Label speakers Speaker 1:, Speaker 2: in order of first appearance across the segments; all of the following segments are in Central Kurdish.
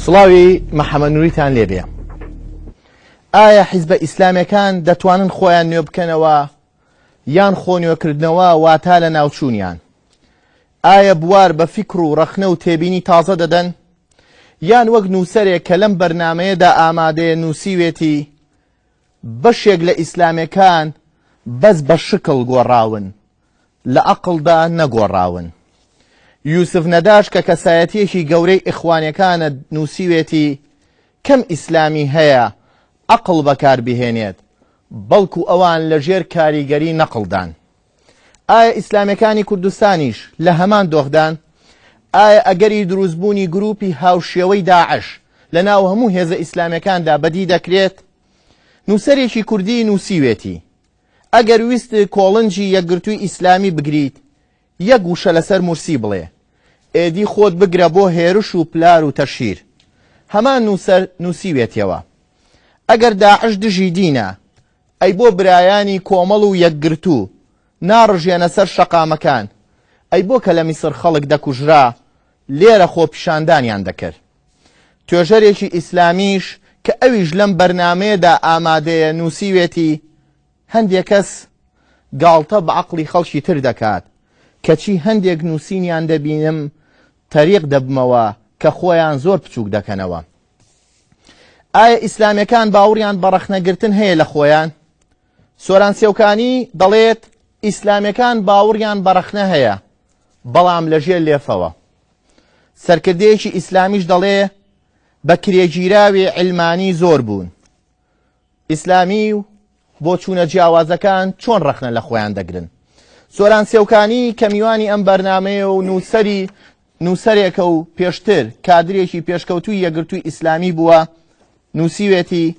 Speaker 1: سڵاوی محەممەد نووریتان لێبێ. ئایا حیزبە ئیسلامیەکان دەتوانن خۆیان نوێ بکەنەوە یان خۆنوێکردنەوە واتا لە ناوچوونیان؟ ئایا بوار بە فیکر و ڕەخنە و تێبینی تازە دەدەن؟ یان وەک نووسەرێک کە لەم بەرنامەیەدا ئامادەیە نووسیوێتی بەشێک لە ئیسلامیەکان بەس بە شکڵ گۆڕاون لە عەقڵدا نەگۆڕاون. یوسف نەداش کە کەسایەتیەکی گەورەی ئیخوانیەکانە نووسیوێتی کەم ئیسلامی هەیە عەقڵ بەکار بهێنێت بەڵکو ئەوان لەژێر کاریگەری نەقڵدان. ئایا ئیسلامیەکانی کوردستانیش لە هەمان دۆخدان؟ ئایا ئەگەری دروستبوونی گروپی هاوشێوەی داعش لە ناو هەموو هێزە ئیسلامیەکاندا بەدی دەکرێت؟ نووسەرێکی کوردی نووسیوێتی ئەگەر ویست کۆڵنجی یەکگرتووی ئیسلامی بگریت یەک گوشە لەسەر مورسی بڵێ ئێدی خۆت بگرە بۆ هێرش و پلار و تەشیر. هەمان نووسەر نووسیوێتەوە ئەگەر داعش دژی دینە ئەی بۆ برایانی کۆمەڵ و یەکگرتوو ناڕژێنە سەر شەقامەکان، ئەی بۆ کە لە میسر خەڵک دەکوژرا لێرە خۆ پیشاندانیان دەکرد. توێژەرێکی ئیسلامیش کە ئەویش لەم بەرنامەیەدا ئامادەیە نووسیوێتی هەندێک کەس گاڵتە بە عەقڵی خەڵکی تر دەکات کەچی هەندێک نووسینیان دەبینم تەریق دەبمەوە کە خۆیان زۆر بچووک دەکەنەوە. ئایا ئیسلامیەکان باوەڕیان بە ڕەخنەگرتن هەیە لە خۆیان؟ سۆران سێوکانی دەڵێت ئیسلامیەکان باوەڕیان بە ڕەخنە هەیە بەڵام لەژێر لێفەوە. سەرکردەیەکی ئیسلامیش دەڵێ بە کرێگیراوی عیلمانی زۆر بوون. ئیسلامی و بۆ چوونە جیاوازەکان چۆن ڕەخنە لە خۆیان دەگرن؟ سۆران سێوکانی کە میوانی ئەم بەرنامەیە و نووسەرێکە و پێشتر کادرێکی پێشکەوتووی یەکگرتووی ئیسلامی بووە نووسیوێتی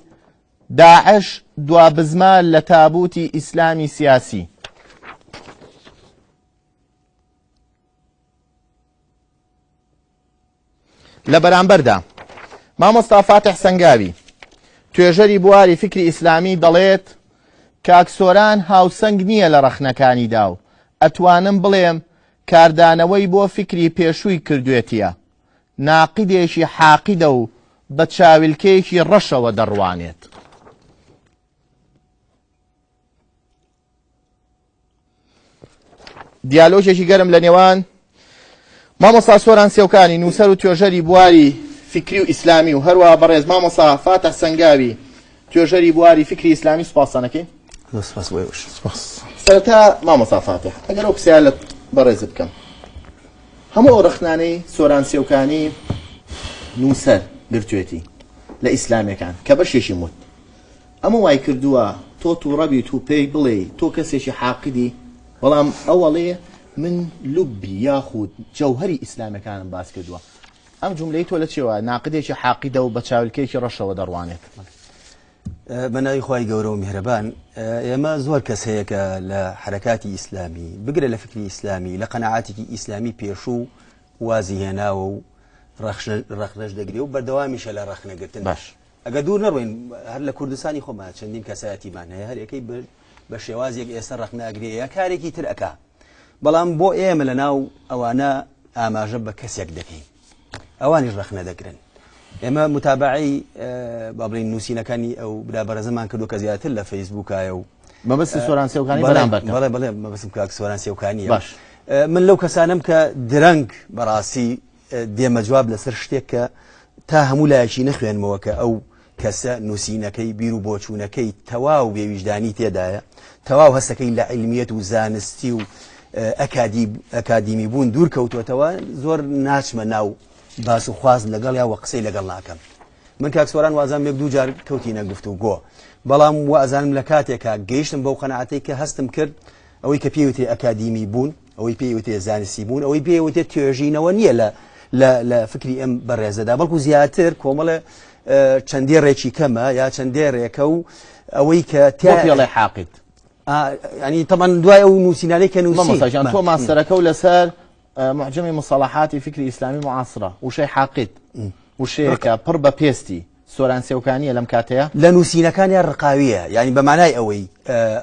Speaker 1: داعش دوابزمە لە تابوتی ئیسلامی سیاسی. لە بەرامبەردا مامۆستا فاتح سەنگاوی توێژەری بواری فکری ئیسلامی دەڵێت کاکسۆران هاوسەنگ نییە لە ڕەخنەکانیدا و ئەتوانم بڵێم کاردانەوەی بۆ فکری پێشووی کردوێتیە، ناقیدێکی حاقیدە و بە چاویلکەیەکی ڕەشەوە دەڕوانێت. دیالۆژێکی گەرم لە نێوان مامۆستا سۆران سێوکانی نووسەر و توێژەری بواری فکری و ئیسلامی و هەروەها بەڕێز مامۆستا فاتح سەنگاوی توێژەری بواری فکری ئیسلامی سوپاسانەکەی. سەرەتا مامۆستا فاتح ئەگەر ئەو قسەیان لە بەڕێزت بکەم، هەموو ئەو ڕەخنانەی سۆران سێوکانی نووسەر گرتوێتی لە ئیسلامیەکان کە بەشێکی موت ئەمە وای کردووە تۆ تووڕەبیت و پێی بڵێ تۆ کەسێکی حاقیدی، بەڵام ئەوەڵێ من لوبی یاخود جەوهەری ئیسلامیەکانم باس کردووە. ئەم جوملەی تۆ لە چێوە ناقدێکی حاقیدە و بە چاویلکەیەکی ڕەشەوە دەڕوانێت؟
Speaker 2: بەناوی خوای گەورە و میهرەبان، ئێمە زۆر کەس هەیە کە لە حرەکاتی ئیسلامی بگرە لە فکری ئیسلامی لە قەناعاتێکی ئیسلامی پێشوو وازی هێناوە و ڕەخنەش دەگرێ و بەردەوامیشە لە ڕەخنەگرتن.
Speaker 1: باش
Speaker 2: ئەگە دوور نەڕۆین هەر لە کوردستانی خۆمان چەندین کەسایەتیمان هەیە هەر یەکەی بە شێوازێک ئێستا ڕەخنەگرێ یا کارێکی تر ئەکا، بەڵام بۆ ئێمە لە ناو ئەوانە ئاماژە بە کەسێک دەکەین ئەوانیش ڕەخنە دەگرن. ئێمە متابعی با بڵین نووسینەکانی ئەو برابەرەزەمان کردو کە زیاتر لە فەیسبووکایە و
Speaker 1: مەبەستی سۆران سێوکانی بەرامبەرکە.
Speaker 2: بەڵێ مەبەستم کاک سۆران سێوکانیە. باش من لەو کەسانم کە درەنگ بەڕاستی دێمە جواب لەسەر شتێک کە تا هەموو لایەکی نەخوێنمەوە کە ئەو کەسە نووسینەکەی بیر و بۆچوونەکەی تەواو بێویژدانی تێدایە، تەواو هەستەکەی لە عیلمیەت و زانستی و ئەکادیمی بوون دوور کەوتوەتەوە، زۆر ناچمە ناو باس و خواست لەگەڵ یاوە قسەی لەگەڵ ناکەم. من کاک سۆران وازانم یەک دوو جار کەوتینە گفتوگۆ، بەڵام وازانم لە کاتێکە گەیشتم بەو قەناعەتەی کە هەستم کرد ئەوەی کە پێوتێ ئەکادیمی بوون، ئەوەی پێوتێ زانستی بوون، ئەوەی پێوتێ توێژینەوە نییە لە فکری ئەم بەڕێزەدا، بەڵکو زیاتر کۆمەڵە چەندێ ڕێکی کەمە یا چەندێ ڕێکە و ئەوەی کە
Speaker 1: پێڵێ حاقیت
Speaker 2: ینی تەمان دوای ئەو نووسینانەی کە نووسی
Speaker 1: تۆ ماستەرەکە و لەسەر معجمی مصطلحاتی فکری ئیسلامی معاصرە وشەی حاقیت وشەیەکە پڕ بە پێستی سۆران سێوکانیە لەم کاتەیە
Speaker 2: لە نووسینەکانیان ڕقاویە، ینی بەمانای ئەوەی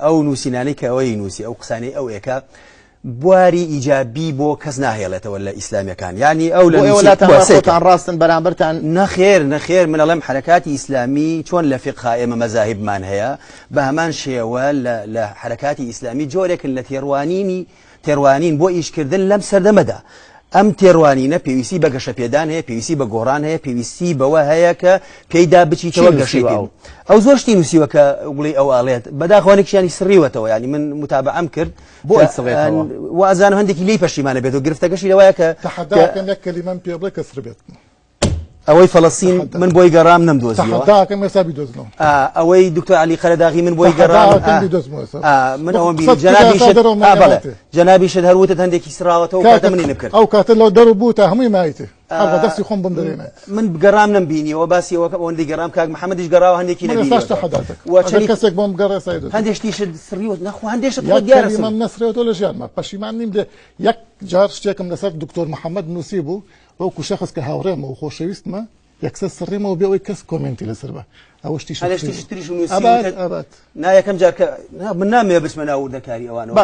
Speaker 2: ئەو نووسینانەی کە ئەوەی نووسی ئەو قسانەی ئەو ئێکە بواری ئیجابی بۆ کەس ناهێڵێتەوە لە ئیسلامیەکان یعنی ئەو لە
Speaker 1: وڵاتان ڕاستن بەرامبەرتان
Speaker 2: نەخێر من ئەڵێم حرەکاتی ئیسلامی چۆن لە فقه ئێمە مەذاهبمان هەیە بە هەمان شێوە لە حرەکاتی ئیسلامی جۆرێکن لە تێڕوانین بۆ ئیشکردن لەم سەردەمەدا ئەم تێڕوانینە پێویستی بە گەشەپێدان هەیە پێویستی بە گۆڕان هەیە پێویستی بەوە هەیە کە پێیدا بچیتەوە گەشەی ئەو زۆر شتی نووسیوە کە وڵی ئەو ئاڵێت بەداخوانێکیانی سڕیوەتەوە ینی من متابعەم کرد
Speaker 1: بۆ
Speaker 2: وازانە هەندێکی لی پەشیمانە بێت و گرفتەکەشی لەوەیە کە
Speaker 3: تحداکەم یەک کەلیمەم پێ بڵێ کە سڕ بێت
Speaker 2: ئەوەی فەڵەستین من بۆی گەڕام نەمدۆزیەوە
Speaker 3: تحداکەم ئێستا بیدۆزنەوە
Speaker 2: ئەوەی دکتۆر علی خەلەداغی من بۆی گەڕام من ئەوەم بینی جەنابی شت هەروتت هەندێکی سراوەتەوە کاتە منی نەکرد
Speaker 3: ئەو کاتە لەو دەرو بوو تا هەمووی مایتێ دەستی خۆم بم دەێنێت
Speaker 2: من گەڕام نەمبینیەوە باسی ئەوەندەی گەڕام کاک محەممەدیش گەڕاوە هەندێکی
Speaker 3: نەبی کەسێک بۆم گەڕێ
Speaker 2: هەندێشتیش سڕیوە نەخوا هەندێشت دیارم
Speaker 3: نەسرێتەوە لە ژیانمە پەشیمان نیم دێ یەک جار شتێکم لەسەر دکتۆر محەممەد نووسی بوو وەکو شەخص کە هاوڕێمە و خۆشەویستمە یەکسەر سڕێمەوە بێەوەی کەس کۆمنتی لەسەر بە ئەوەشتی
Speaker 2: نایەکەم جار من نامێ بچمە ناو دەکاری ئەوانەوە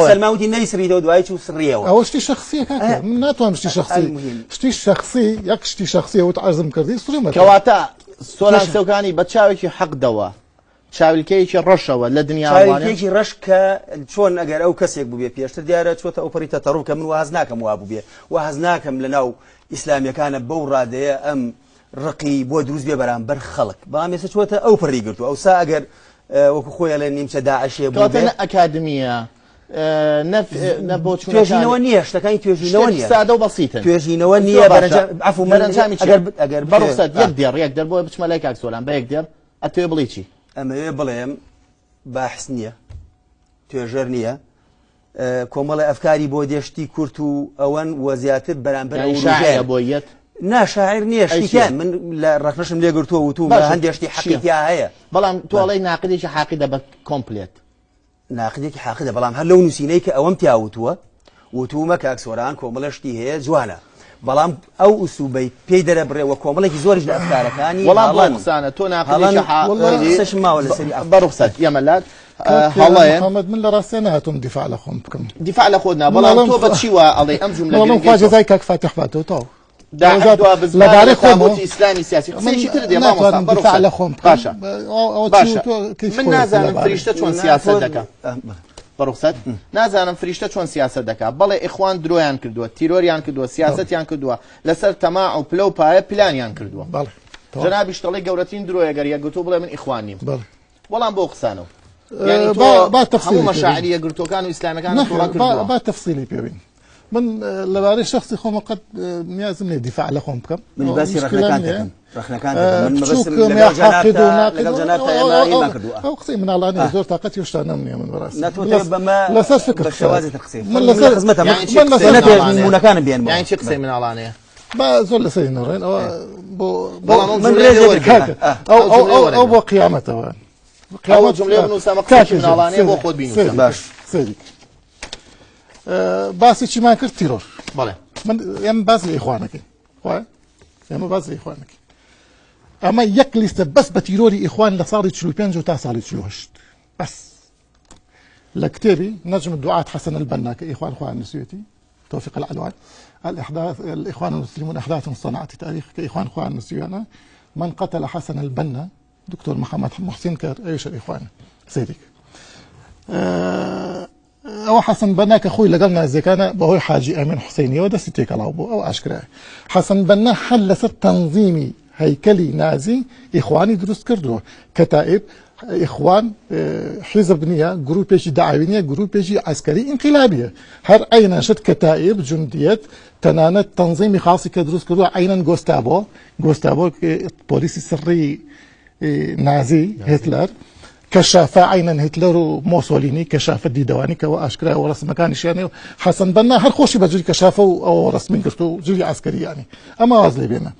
Speaker 2: سەلماوتی نەیسریەوە دوای و سڕیەوە
Speaker 3: ئەوە شتی شخصیە من ناتوانم شتی شخصی شتی شخصی یەک شتی شخصیەوە عەرزم کردی سڕێمە
Speaker 1: کەواتە سۆران سێوکانی بە چاوێکی حەقدەوە چاویلکەیەکی ڕەشەوە لە
Speaker 2: دنیاوانێکی ڕەش کە چۆن ئەگەر ئەو کەسێک بووبێ پێشتر دیارە چۆتە ئەو پەریتە تەڕوو کە من واز ناکەم وا بووبێ واز ناکەم لە ناو ئیسلامیەکانە بەو ڕادەیە ئەم ڕقی بۆ دروست بێ بەرامبەر خەڵک بەڵام ئێستا چۆتە ئەو پەڕی گرتو ئەو سا ئەگەر وەکو خۆیان لە نیمچە داعشێ بوو
Speaker 1: ئەکادمیە
Speaker 2: توێژینەوە نییە شتەکانی توێژینەوە نیە
Speaker 1: سادە و بەسیتن
Speaker 2: توێژینەوە نییە
Speaker 1: عفو بەرەنجامی ئەگەر بەڕوخسەت یەک دێڕ یەک دەر بۆ بچمە لای کاک سۆران بە یەک دێڕ ئەتوێ بڵێ چی
Speaker 2: ئەمەوێ بڵێم باحس نییە توێژەر نییە کۆمەڵی ئەفکاری بۆ دێشتی کورت و ئەوەن وە زیاتر بەرامبەر
Speaker 1: شایعە بۆ یەک
Speaker 2: ناشاعر نییە شتیکان من لە ڕەخنەشم لێ گرتووە وتوم هەندێشتی حەقیقیا هەیە
Speaker 1: بەڵام تۆڵی ناقدێکی حاقیدە بە کۆمپلێت
Speaker 2: ناقدێکی حاقیدە بەڵام هەر لەو نووسینەی کە ئەوەم پیاوتووە وتومە کاک سۆران کۆمەڵەشتی هەیە جوانە بەڵام ئەو ئوسوبەی پێی دەرەبڕێەوە کۆمەڵێکی زۆریش لە ئەفکارەکانی
Speaker 1: وەڵام قسانە تۆ
Speaker 2: ناقدێکی ماوە لەسەری
Speaker 1: بەڕوخسەت ئێمەلات هەڵەیە
Speaker 3: محەممەد من لە ڕاستە نهاتم دیفاع لە خۆم بکەم
Speaker 1: دیفاع لە خۆت نا بەڵام تۆ بە چی وا ئەڵێ ئەم جوملە
Speaker 3: خواجەزای کاک فاتح باتەوە تاو
Speaker 1: لەبارەی خۆمەتی ئیسلامی سیاسی قسەیەکی تر دێ
Speaker 3: دیفاع لە خۆم
Speaker 1: باشە من نازانم فریشتە چۆن سیاسەت دەکات بەڕوخسەت نازانم فریشتە چۆن سیاسەت دەکات بەڵێ ئیخوان درۆیان کردووە تیرۆریان کردووە سیاسەتیان کردووە لەسەر تەماع و پلە و پایە پلانیان کردووە جەنابیش دەڵێ گەورەترین درۆیە گەر یەکگرتووە بڵێ من ئیخوان نیم وەڵام بۆ قسانەوە هەموو مەشاعریە گرتوەکان و ئیسلامەکان
Speaker 3: با تەفسیلی پێبین من لەبارەی شخصی خۆمە قەت نیازم لێ دیفاع لە خۆم بکەم
Speaker 2: من باسی ڕخنەکان
Speaker 3: ئەو قسەی مناڵانی زۆر تااقەتی شتانەم نییە من بەڕاستی
Speaker 2: لەسەر فکر
Speaker 1: نمونونەکانە بێن چی قسەی مناڵانەیە
Speaker 3: با زۆر لەسەری نەڕێن ئەو بۆ قیامەتەوە
Speaker 1: جملێ بنووسامە قسەی مناڵانەیە بۆ خۆت بینووسە
Speaker 3: باش باسی چیمان کرد تیرۆر
Speaker 1: بەڵێ
Speaker 3: من ئێمە باس لە ئیخوانەکەین ئێمە باس لە ئیخوانەکەین ئەمە یەک لیستە بەس بە تیرۆری ئیخوان لە ساڵی 45 تا ساڵی 48 بەس لە کتێبی نەجم الدعاة حسن البنا كإخوان إخوان نسويتي توفيق العلوان الإخوان المسلمون أحداث صنعت تاريخ كإخوان إخوان نسويانا من قتل حسن البنا دكتور محمد محسن كار أيش الإخوان سيدك أو حسن بنا كأخوي لقلنا إذا كان بهو حاجي أمين حسيني ودستي تيك الله أو أشكره حسن بنا حل سر تنظيمي هيكلي نازي إخواني دروس كردوه كتائب إخوان حزب نية جروبيجي دعوية جروبيجي عسكري انقلابية هر أين شد كتائب جنديات تنانت تنظيمي خاص كدروس كردوه عينا جوستابو بوليسي سري نازي هتلر كشافة عينا هتلر وموسوليني كشافة ديدواني كواشكرا ورسم مكان يعني حسن بنا هر خوشي بجري كشافة أو رسمين كرتو جري عسكري يعني أما وازلي بينا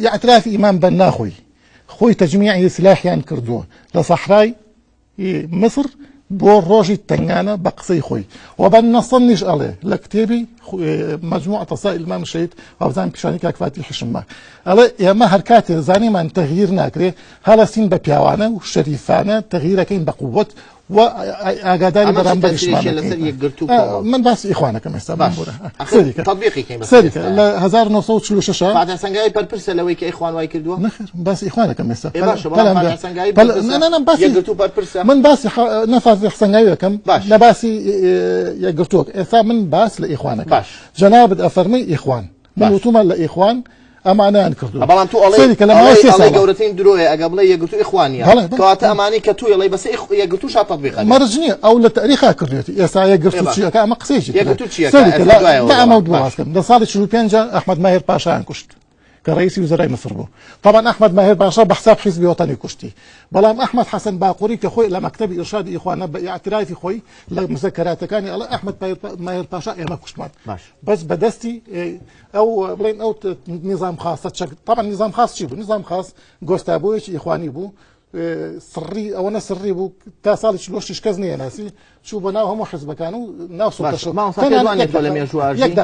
Speaker 3: اعتراف إمام بنا خوي تجميع سلاحيان كردوه لصحراي مصر بور روجي التنغانا بقصي خوي وبن صنش عليه لكتابي مجموعة رسائل الإمام الشهيد وابزان كشاني كاك فاتي حشمة على يا ما هركاتي زاني من تغيير ناكري هلا سين ببياوانا وشريفانا تغيير كين بقوة وأقدر برام من بس إخوانك مثلا
Speaker 1: تطبيقي كيما
Speaker 3: سريك لا هزار نصوت شلو شاشة
Speaker 1: بعد سنجاي بربرسة لو يك إخوان وايكردوا
Speaker 3: نخر بس إخوانك مثلا
Speaker 1: باش بعد سنجاي
Speaker 3: أنا بس
Speaker 1: يقرتوا بربرسة
Speaker 3: من بس نفاذ سنجاي كم نباس يقرتوك إذا من بس لإخوانك
Speaker 1: باش
Speaker 3: جناب أفرمي إخوان من وتوما لإخوان أمانة أنكردو
Speaker 1: أبلان تو الله جورتين دروي قبل يقولوا إخواني كات أماني كتو يلا بس يقولوا شو تطبيق
Speaker 3: مرجني أو للتاريخ أكرديتي يا سا يقولوا شيء كا ما قصيش
Speaker 1: يقولوا شيء
Speaker 3: لا موضوع أسكن ده صار شو بينجا أحمد ماهر باشا أنكشت كرئيس وزراء مصر بو طبعا أحمد ماهر باشا بحساب حزبي وطني كشتي بلام أحمد حسن باقوري كخوي لمكتب إرشاد إخواننا باعترافي خوي لمذكرات كاني الله أحمد ماهر باشا ما كشتمان بس بدستي أو بلين أو نظام خاص طبعا نظام خاص شي بو نظام خاص جوستابويش إخواني بو سري او انا سري بو تاصال شلوش شكزني ناسي شو بناهم حزب كانوا ناس
Speaker 1: ما صار ولا ميجواجي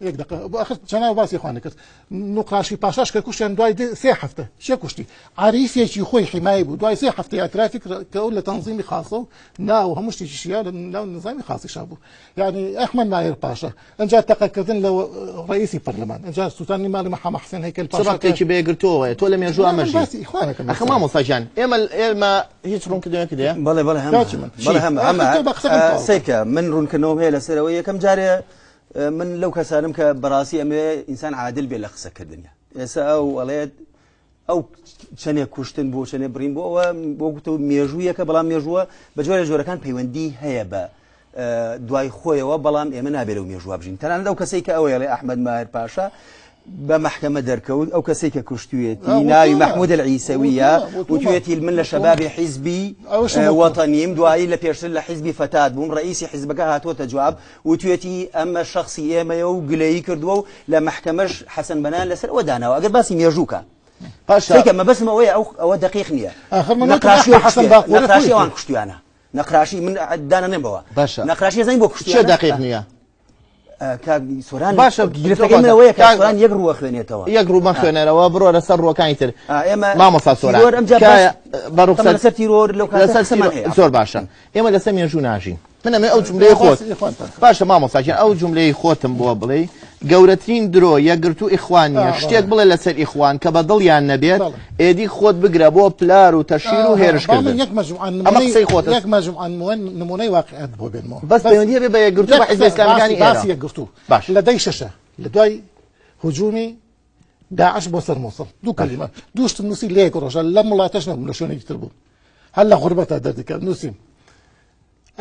Speaker 3: يقدق اخر جناب باس اخوانك نقراشي باشاش كوش دواي سي حفته شكوشتي عريف يجي خوي حمايه بو دواي سي حفته اعترافك كاول تنظيمي خاصه ناو همش شيء ناو نظامي خاص شابو يعني احمد ماهر باشا ان جاء تقكدن لو رئيسي برلمان ان جاء السلطان مالي محمد حسين هيكل باشا
Speaker 1: سبق كي بيقرتو تو لم يجوا ماشي
Speaker 3: بس اخوانك
Speaker 1: اخ ما مصاجان اما هيك رون كده كده
Speaker 2: بلا هم سيكا من رون كنوم هي لسرويه كم جاري من لو كسانم كبراسي أمي إنسان عادل بيلخص كالدنيا يسا أو ولاد أو شنو كوشتن بو شنو برين بو وقتو ميجوية كبلام ميجوا بجوار جورا كان بيوندي هيا با دواي خويا وبلام يمنا بلو ميجوا بجين ترى لو كسيك أو يلي أحمد ماهر باشا بمحكمة دركود أو كسيك كوشتويتي ناوي محمود العيسوية وتويتي من شباب حزبي وطني مدواي لبيرسل حزبي فتاة بوم رئيسي حزبك هاتو تجواب وتويتي أما شخصي إما يو قلي كردو لمحكمة حسن بنان لسر ودانا وأقل باسي ميجوكا سيكا ما بس ما ويا أو دقيق نية نقراشي وان كشتوانا نقراشي من دانا نبوا نقراشي زين بو كشتوانا
Speaker 1: شو دقيق نية
Speaker 2: كان سوران باشا جرفتك من ويا كان سوران يقروا خلينيتوا
Speaker 1: يقروا ما خلينا برو رسر وكايتر ما مصاب سوران
Speaker 2: كاي
Speaker 1: بروك
Speaker 2: سر تيرور لو كان
Speaker 1: سمان زور باشا اما لسم يجوناجي من او جمله خوت باشا ما مصاجين او جمله خوتم بو بلي گەورەترین درۆ یەکگرتو ئیخوانیە شتێک بڵێ لەسەر ئیخوان کە بە دڵیان نەبێت ئێدی خۆت بگرە بۆ پلار و تەشیر و هێرشکردن ئەمە قسەی خۆتە
Speaker 3: یەک مەجموعە نمونەی واقعیت بۆ بێنمەوە
Speaker 1: بەس پەیوەندی هەبێ بە یەکگرتو بە حیزب ئیسلامیەکانی ئێرە
Speaker 3: باسی یەکگرتو باش لە دەی شەشە لە دوای هجومی داعش بۆ سەر مووسڵ دوو کەلیمە دووشت نووسی لە یەک ڕۆژە لە وڵاتەش نەبووم لە شوێنێکی تر بوو هەر لە غوربەتە دەردەکەم نووسیم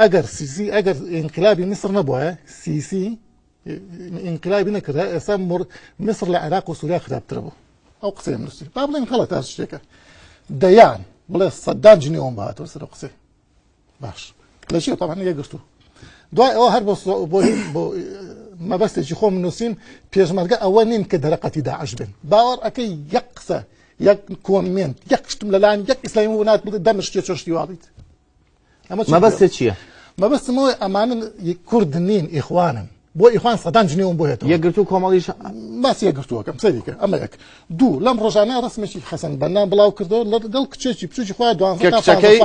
Speaker 3: ئەگەر سیسی ئەگەر ئینقلابی میسر نەبووە سیسی انقلابي نكره اسام مصر العراق وسوريا خرابتر بو او قسم نسي بابلين غلط هذا الشيء ديان بلا صدام جنيهم بهات وسر قسي باش لا شيء طبعا يقرتو دواي او هرب بو ما بس تجي خوم نسين بيج مرقا اولين كدرقتي داعش بن باور اكي يقسى يك كومنت يكشتم للان يك اسلاميونات دمشق تشوشتي واضيت
Speaker 1: ما بس تشي
Speaker 3: ما بس مو امان كردنين اخوانا بو إخوان صدام جنيهم بوهتو
Speaker 1: يقرتو كوماليش
Speaker 3: بس يقرتوها كم سيدك أما يك دو لم رجعنا رسمي شي حسن بنان بلاو كردو لقل كتشي بتشي خويا دوان
Speaker 1: كتشكي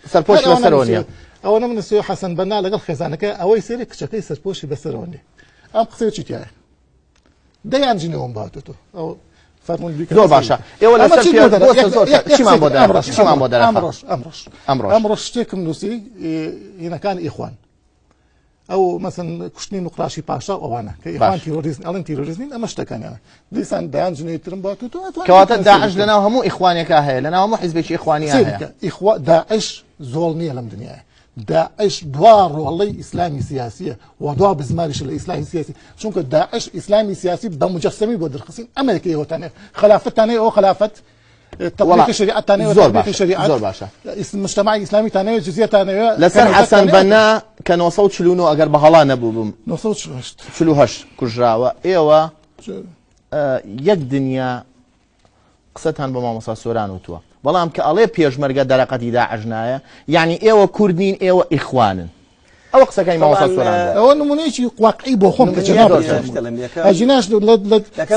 Speaker 1: سربوش بسرونيا
Speaker 3: أو أنا من السيو حسن بنان لقل خزانك أو يصير كتشكي سربوش بسرونيا أم قصير شي تياي ديان جنيهم بهتو أو فرمون بيك
Speaker 1: دور باشا إيه ولا سرفيا بوسا شي ما مودر شي ما مودر
Speaker 3: أمرش تيكم نوسي هنا كان إخوان او مثلا كشتني نقراشي باشا او انا كاخوان تيروريزم الان تيروريزم اما اشتكاني انا ديسان دان جني ترمباتو
Speaker 1: كوات داعش لنا هم اخوانك هاي لنا هم حزب اخواني هاي
Speaker 3: اخوان داعش زولني لم دنيا داعش دوار والله اسلامي سياسيه ودوار بزمارش الاسلامي السياسي شنو داعش اسلامي سياسي بمجسمي بود الخصين امريكي هو ثاني خلافه ثاني او خلافه تطبيق الشريعه الثانيه وتطبيق الشريعه
Speaker 1: زور باشا
Speaker 3: المجتمع الاسلامي ثانيه جزئيه ثانيه
Speaker 1: لسر حسن بنا كان وصوت شلونو اگر بهلا نبو
Speaker 3: نصوت
Speaker 1: شلوهش كجراوه ايوا يك دنيا قصتان بما مصا سوران وتوا بلام كالي بيج مرقه درقتي داعجنايا يعني ايوا كردين ايوا اخوان ئەوە قسەکەی ماوەسا سۆران
Speaker 3: ئەوە نمونەیەکی واقعی بۆ خۆم کە
Speaker 2: جناب
Speaker 3: ئەجیناش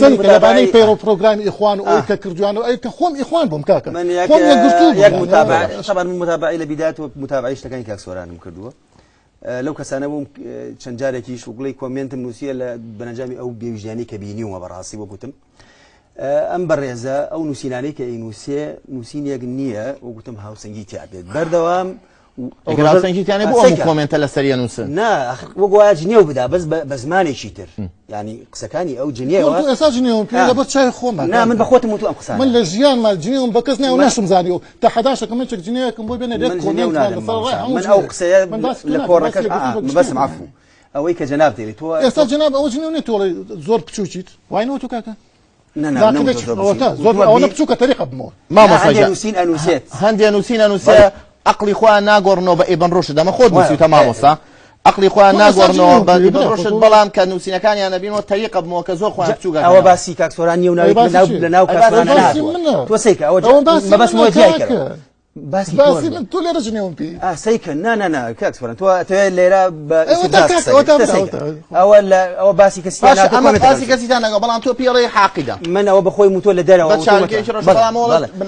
Speaker 3: سەری کەلابانەی پەیڕۆ پرۆگرامی ئیخوان و ئەوەی کە کردویان و ئەوەی کە خۆم ئیخوان بووم کاکە
Speaker 2: من یەک متابعە طبعا متابعی لە بیدات و متابعی شتەکانی کاک سۆرانم کردووە لەو کەسانە بووم چەند جارێکیش وگڵی کۆمنتم نووسیە لە بەنەجامی ئەو بێویژیانی کە بینیومە بەڕاستی وەگوتم ئەم بەڕێزە ئەو نووسینانەی کە ئینووسێ نووسینێک نییە وەگوتم هاوسەنگی تیا بێت بەردەوام
Speaker 1: گراسەنگیتیانێ بۆ ئەم کۆمنتە لە سەریە نووسن
Speaker 2: نا وەگوایە جنێو بدا بەس بە زمانێکی تر ینی قسەکانی ئەو جنێوە
Speaker 3: ئێستا جنێوم پێ لەبەر چای خۆمە
Speaker 2: نا من بە خۆتم وتو ئەم قسانە
Speaker 3: من لە ژیانمان جنێوم بە کەس ناو نەشم زانی و تا حەداشەکە من چەک جنێوەکەم بۆ بێنە لێک
Speaker 2: من ئەو قسەیە لە کۆڕەکەش بەسم عفو ئەوەی کە جەناب دەیڵێت تۆ
Speaker 3: ئێستا جەناب ئەوە جنێو نێت تۆڵێ زۆر بچووکیت وایەوە تۆ کاکە ئەوە بچووکە تەریقە بمەوە
Speaker 2: مامۆستا نووسین ئەنووسێت
Speaker 1: هەندێک نووسین ئەنووسێ عقلی خۆیان ناگۆڕنەوە بە ئێبن ڕۆشت دەمە خۆت نووسیتە مامۆستا عقلی خۆیان ناگۆڕنەوە بە ئێبن ڕۆشت بەڵام کە نووسینەکانیان نەبینەوە تەریقە بمەوە کە زۆر خۆیان بچووکە
Speaker 2: ئەوە باسی کاک سۆران نیە و لە ناو کاک سۆران نهاتوە تۆ سەیکە ئەوە مەبەستمەوە جیای کرد باسی
Speaker 3: من تۆ لێرە جنێوم پێ
Speaker 2: سەیکە نا کاک سۆران تۆ لێرە بە ئەوە باسی کەسیان
Speaker 1: ئەمە باسی کەسیتان نەگە بەڵام تۆ پێڵێ حاقیدا
Speaker 2: من ئەوە بەخۆی موتۆ لە دەرەوە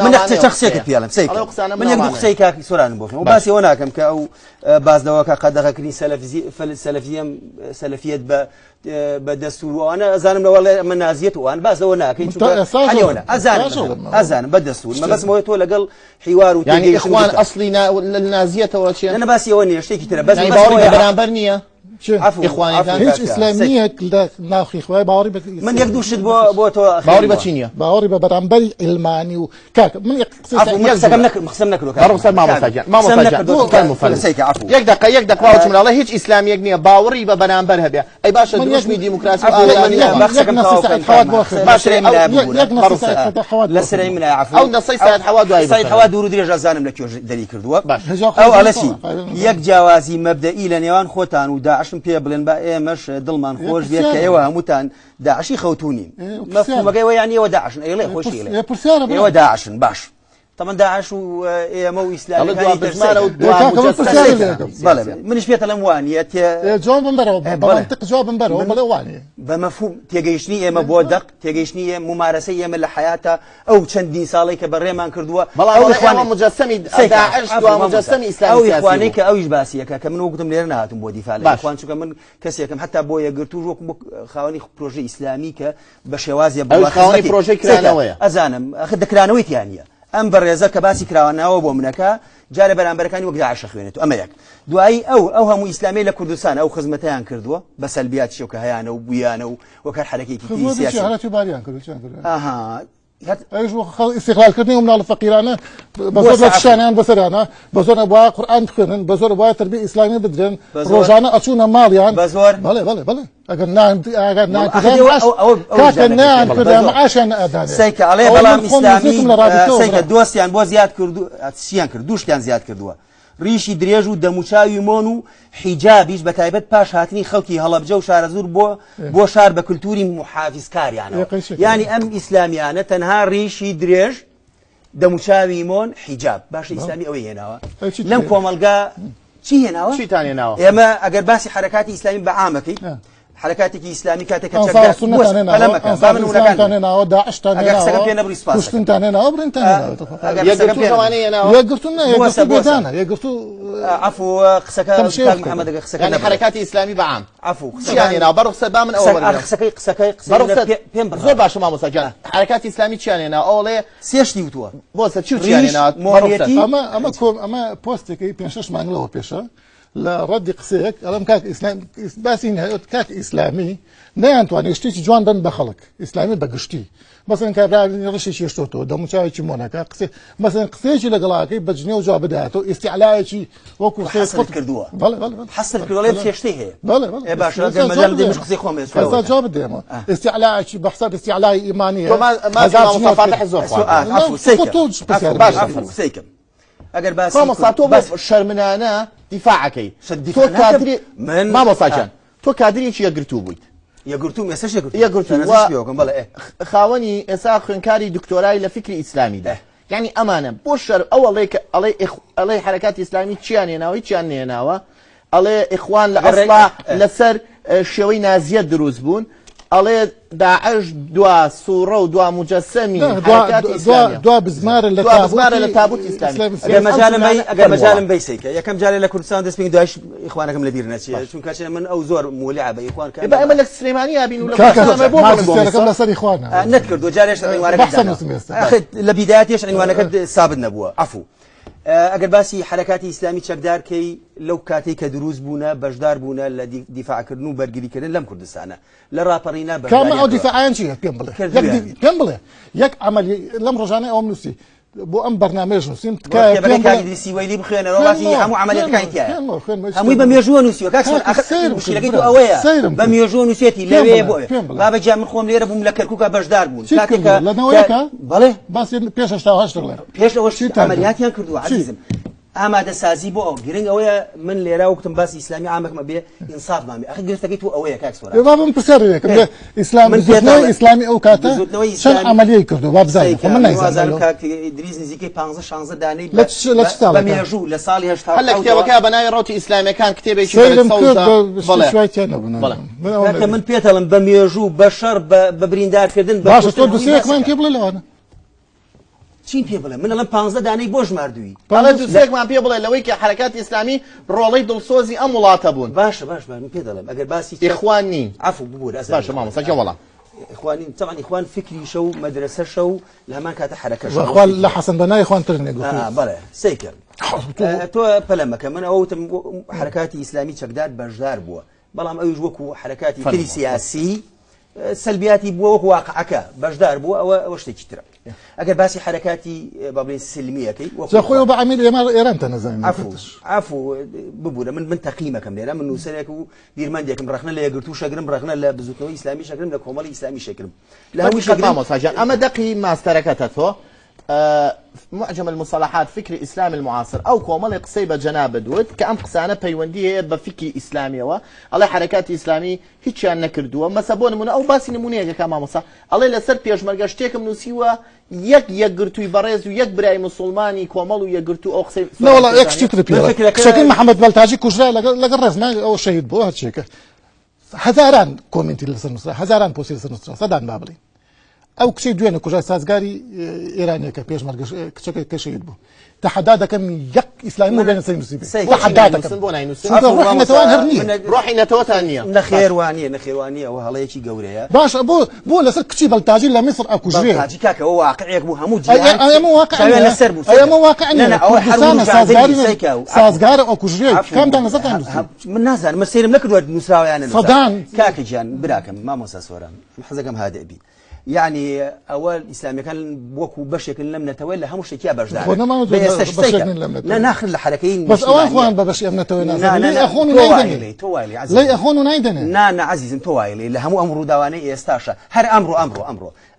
Speaker 2: من شخصێکت پێڵم سەیکە من یەک دوو قسەی کاکی سۆرانم بۆ و باسی ئەوە ناکەم کە ئەو بازنەوەکە قەدەغەکردنی سەلەفیەت بە دەستور وانە ئەزانم لەوەڵێ من نازیەت وان باسەوە ناکەین ئەزانم بە دەستور مەبەستمەوەی تۆ لەگەڵ حیوار و
Speaker 1: یعنی ئیخوان ئەسڵی نازیەتەوە چیە
Speaker 2: نە باسی ئەوە نییە شتێکی ترە بەس
Speaker 1: باوەڕی بەرامبەر نییە
Speaker 3: هیچ ئیسلامیەک لە ناوخی خوای باوەڕی بە
Speaker 2: من یەک دوو شت بۆ تۆ
Speaker 1: باوەڕی بە چی نییە
Speaker 3: باوەڕی بە بەرامبەری ئیلمانی و کاکە من
Speaker 2: قسەم نەکردو
Speaker 1: یەک دقیقه چملاڵە هیچ ئیسلامیەک نییە باوەڕی بە بەرامبەر هەبێ ئەی باشە دروستمی دیموکراسی
Speaker 2: لە سرەی من عفو
Speaker 1: ئەو نەسەی سەعید حەوا دوای
Speaker 2: سەعید حەوا دوور و درێژ ئەزانم لە کێ دەری کردووە ئەو ئەلەسی یەک جیاوازی مەبدەئی لە نێوان خۆتان و داعشم پێ بڵێن بە ئێمەش دڵمان خۆش بێت کە ئێوە هەمووتان داعشی خەوتونین مەفهومەکەی وە یانی ئێوە داعشن ئەیڵێ خۆشی ئێوە داعشن باش طبعا داعش و ئێمە و ئیسلامی بەڵێ منیش پێتە لەم وانە
Speaker 3: جواب بەرەوە بەڵێ جوابم بەرەوە بەڵێ وانە
Speaker 2: بە مەفهوم تێگەیشتنی ئێمە بۆ دەق تێگەیشتنی ممارەسەی ئێمە لە حیاتە ئەو چەندین ساڵی کە بەڕێمان کردووە
Speaker 1: بەڵام مجسمی داعش مجسمی ئیسلامی
Speaker 2: ئەو ئیخوانەی کە ئەویش باسیەکە کە من وەگوتم لێرە نهاتم بۆ دیفاع لە ئیخوان چونکە من کەسێکم حتا بۆ یەکگرتوو وەک خاوەنی پرۆژەی ئیسلامی کە بە شێوازی
Speaker 1: خاوەنی پرۆژەی کرانەوەیە
Speaker 2: ئەزانم ئەخ دەکرانەوەی تیانە ئەم بەڕێزە کە باسی کراوەناوە بۆ منەکە جارە بەرامبەرەکانی وەک داعش خوێنێت ئەمە یەک دوایی ئەو هەموو ئیسلامی لە کوردستان ئەو خزمەتیان کردووە بە سەلبیات شێو کە هەیەە و بویانە و وەکار حرەکێکی
Speaker 3: سیاسی باریان کرد استقلالکردنی و مناڵ فەقیرانە بەزۆر لە شانیان بەسەرانە بەزۆر بۆە قورئان خوێنن بەزۆر بۆە تربیە ئیسلامی بدرێن ڕۆژانە ئەچوونە ماڵیان
Speaker 2: بەزۆر
Speaker 3: بەڵێ ئەگەر نان ئەدان
Speaker 2: سەیکە ئەڵێ بەڵام ئیسلامی سەیکە دۆستیان بۆ زیاد کردو چیان کرد دووشتیان زیاد کردووە ریشی درێژ و دەموچاوی مۆن و حیجابیش بە تایبەت پاش هاتنی خەڵکی هەڵەبجە و شارەزور بۆ شار بە کولتوری محافیزکاریانەوە یعنی ئەم ئیسلامیانە تەنها ریشی درێژ دەموچاوی مۆن حیجاب باشە ئیسلامی ئەوەی هێناوە لەم کۆمەلگا چی هێناوە
Speaker 1: چیتان هێناوە
Speaker 2: ئێمە ئەگەر باسی حرەکاتی ئیسلامی بە عامەکەی حرەکاتێکی ئیسلامی کاتێک
Speaker 1: حرەکاتی ئیسلامی بەعام زۆر باشە مامۆستاجان حرەکاتی ئیسلامی چیانێنا ئەوڵێ
Speaker 2: سێشتی وتووە
Speaker 1: بۆ
Speaker 3: ئەمە پۆستێکی 5-6 مانگلەوە پێشە لە ڕەدی قسەیەک ئەڵم کاک باسی هەیەوت کاک ئیسلامی نەیانتوانێت شتێکی جوان دەن بە خەڵک ئیسلامی بەگشتی مەسەن کابراانی ڕشێکی هێشتۆتەوە دەموچاوێکی مۆنەکە قسێ مەسەن قسەیەکی لەگەڵاکەی بە جنێ و جواب بداتەوە ئیستیعلایەکی وەکو
Speaker 2: حەسرت کردووە
Speaker 3: حەسر
Speaker 2: کردوڵێ پێشتەی هەیە
Speaker 3: باشە
Speaker 2: قسەی خۆم
Speaker 3: جواب بدێمە ئیستیعلایەکی بەحساب ئیستیعلای ئیمانیە
Speaker 2: سەیکەم ئەگەر باسی
Speaker 1: مامۆستا بە شەرمنانە دیفاعەکەی مامۆستاجان تۆ کادرێکی یەکگرتوو بوویت
Speaker 2: یەکگرتوو مێسەش
Speaker 1: خاوەنی ئێستا خوێندکاری دکتۆرای لە فکری ئیسلامیدا یعنی ئەمانە بۆ شەر ئەوەڵێ کە ئەڵێ حرەکاتی ئیسلامی چیان هێناوەی چیان نێناوە ئەڵێ ئیخوان لە ئەسڵا لەسەر شێوەی نازیەت دروست بوون ئەڵێ داعش دوا سوورە و دوا مجەسەمی
Speaker 3: دوا بزمارە لە
Speaker 1: تابوت ئیسلامی.
Speaker 2: ئەگەر مەجالم بیسێکە یەکەم جارێ لە کوردستان دەست پێ دوایش ئیخوانەکەم لە بیر نەچێت چونکە من ئەو زۆر مولع بە ئیخوان کە
Speaker 1: ئێمە لە سلێمانی یابین و
Speaker 3: لە لەسەر ئیخوانە
Speaker 2: نەتکردو جارێش لە بیدایەتیش عنوانەکە ثابت نەبووە عفو. ئەگەر باسی حرەکاتی ئیسلامی چەکدارکەی لەو کاتێک کە دروست بوونە بەشدار بوونە لە دیفاعکردن و بەرگریکردن لەم کوردستانە لە ڕاپەڕینا
Speaker 3: کامە ئەو دیفاعیان چیە پێم بڵێ یەک عملی لەم ڕۆژانەی ئەوم نووسی بۆ ئەم بەرنامەژ نووسیم
Speaker 2: دیسی وەیلی بخوێنەوە باسی هەموو عملیاتەکانی تایە هەمووی بە مێژووە نووسیوە مشکلەکەی تو ئەوەیە بە مێژووە نووسێتی لەوێ بۆ بابەجا من خۆم لێرە بووم لە کەرکووکە بەشدار بوون
Speaker 3: لەنەوەیەکە
Speaker 2: بەڵێ
Speaker 3: باسی پێش 1970
Speaker 2: پێش ئەوەش عملیاتیان کردووە عزیزم ئامادە سازی بۆ ئەو گرنگ ئەوەیە من لێرە وەکتم باسی ئیسلامی عامەکمە بێ ئینساف مامی ئەخ گرفتەکەی تو ئەوەیە کاک سوورە
Speaker 3: بابم پرسیارێکم ئیسلامی ئیسلامی ئەو کاتە چەند عملیای کردو با بزانین
Speaker 2: من نازانم کاک ئیدریس نزیکەی 15-16 دانەی بە مێژوو لە ساڵی 80
Speaker 1: هەر لە کتێبەکە بەناوی ڕەوتی ئیسلامیەکان کتێبێکی
Speaker 2: من پێتەڵم بە مێژوو بە شەڕ بە بریندارکردن
Speaker 3: باشە تۆ دوسێکمان پێ بڵێ لەوانە
Speaker 2: چین پێ بڵێ من لەم 15 دانەی بۆ ژماردووی
Speaker 1: بەڵێ دوسێکمان پێ بڵێ لەوەی کە حرەکاتی ئیسلامی ڕۆڵەی دڵسۆزی ئەم وڵاتە بوون.
Speaker 2: باشە من پێ دەڵێم ئەگەر باسی
Speaker 1: ئیخوان نین
Speaker 2: عفو ببوور
Speaker 1: باشە مامۆستا جا وەڵام
Speaker 2: إخواني طبعا إخوان فكري شو مدرسة شو لهمان كانت حركة شو
Speaker 3: إخوان لحسن بناء إخوان ترني
Speaker 2: بله سيكر تو بلما كمان أو حركاتي إسلامية شقداد بجدار بوا بلام أيج وكو حركاتي كري سياسي سلبياتي بوا وكو واقعك بجدار بوا أو وش تكتر أجل باسي حركاتي بابلين سلمية كي
Speaker 3: أخوي بعمل إيران تنزل
Speaker 2: عفو ببولا من تقييمه كم ليرة من نسلكو ديرمان كم رخنا لا يقرتو شجرم رخنا لا بزوتنوي إسلامي شجرم لا كومالي إسلامي شجرم
Speaker 1: لا هو شجرم أما دقي ما استركته معجم المصطلحات فكري إسلامي المعاصر أو كومالي قصيبة جناب دود كأم قسانة بيوندية بفكري إسلامي الله حركات إسلامي هيك أن نكردوه ما سبون من أو باسي نمونية كمان مصا الله لسر بيج مرجش تيكم نسيوا يقرتو يبرز ويك براي مسلماني كومالو يقرتو أو قصيبة
Speaker 3: لا والله يك شتي تربيه شكل محمد بلتاجي كوجرا لقرز ما أو شهيد بو هالشيء هزاران كومنتي لسر نصرة هزاران بوسي لسر نصرة صدق بابلي او كشي دوينه كوجا سازغاري ايراني كبيش مرجش كشكي كشيد بو تحدادا كم يك اسلامي بين سيمسيبي وحدادا كم روحي نتوان هرنيه روحي نتوتانيه نخير
Speaker 2: وانيه وهلايكي غوريا
Speaker 3: باش بو لسر كشي بلتاجي لمصر اكو جري
Speaker 2: بلتاجي كاكا هو واقعيك بو همو جي
Speaker 3: اي مو واقع اي مو واقع
Speaker 2: لا او حرب
Speaker 3: سازغار اكو جري كم دان زت
Speaker 2: من ناس انا مسيرم لك دو نسراوي يعني
Speaker 3: صدان
Speaker 2: كاكي جان براكم ما موسى سوران حزقم هادئ بي يعني أول إسلامي كان بوكو بشكل لم نتولى هم شيء كيا بجدار لا ناخذ الحركين
Speaker 3: بس أول أخوان ببشر لم نتولى لا أخون نايدني
Speaker 2: توالي عزيز
Speaker 3: لا أخون نايدني
Speaker 2: نا عزيز توالي لا هم أمر دواني يستاشى هر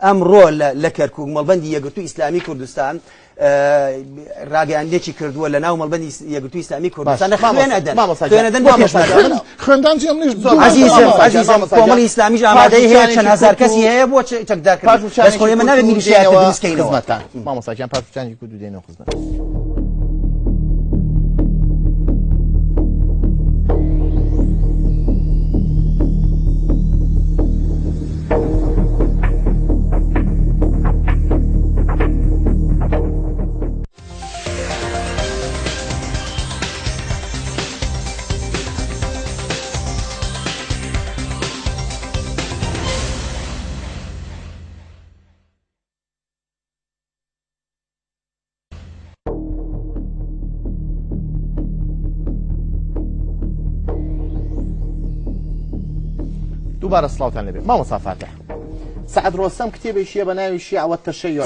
Speaker 2: أمره لكركوك مالبندي يقولوا إسلامي كردستان راجعان ليشي كردوا ولا ناو مالبندي يقولوا إسلامي كردستان خلينا دن
Speaker 3: خلينا دن
Speaker 2: عزيز كومالي إسلامي جامعة هي كان هزار كسي هي بو تقدر بس كل ما نبي ميليشيات بالمسكينة
Speaker 1: ما مصاجان بارفشان يكودوا دينه خزنا دوباره صلاة على النبي ما مصا فاتح سعد روسام كتابه شيء بناوي الشيعة والتشيع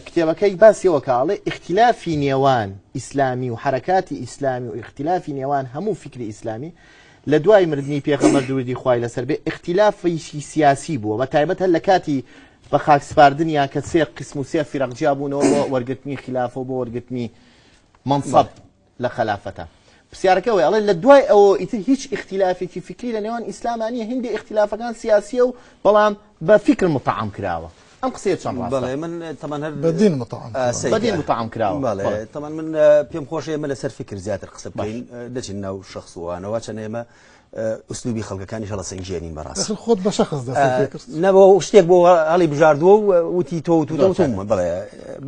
Speaker 1: كتابه كي باسي وكالي اختلاف نيوان إسلامي وحركات إسلامي واختلاف نيوان همو فكر إسلامي لدواي مردني بيغمر دوردي خواي لسربي اختلاف في سياسي بو وتايبتها لكاتي بخاك سفاردنيا كسيق قسم سيف في رغجابون ورقتني خلافه ورقتني منصب لخلافته بسيارك ويا الله للدواء أو هيش اختلافي فكري لنيوان إسلامانية هندي اختلاف كان سياسي وبلام بفكر مطعم كراوة ئەم قسەیە چەند ڕاستە؟
Speaker 2: بەڵێ من طبعا هەر
Speaker 3: بدين مطعم
Speaker 1: بەدین متعام کراوە.
Speaker 2: بەڵێ طبعا من پێم خۆشە ئێمە لەسەر فکر زیاتر قسە بکەین دەچین ناو شخص وانەوە چەنە ئێمە ئوسلوبی خەڵکەکانی هەڵە سنجێنین بەڕاست
Speaker 3: خود بشخص دەست فكر
Speaker 2: نەبەوە شتێک بۆ هەڵی بژاردووە و وتی تۆ توتوم بڵێ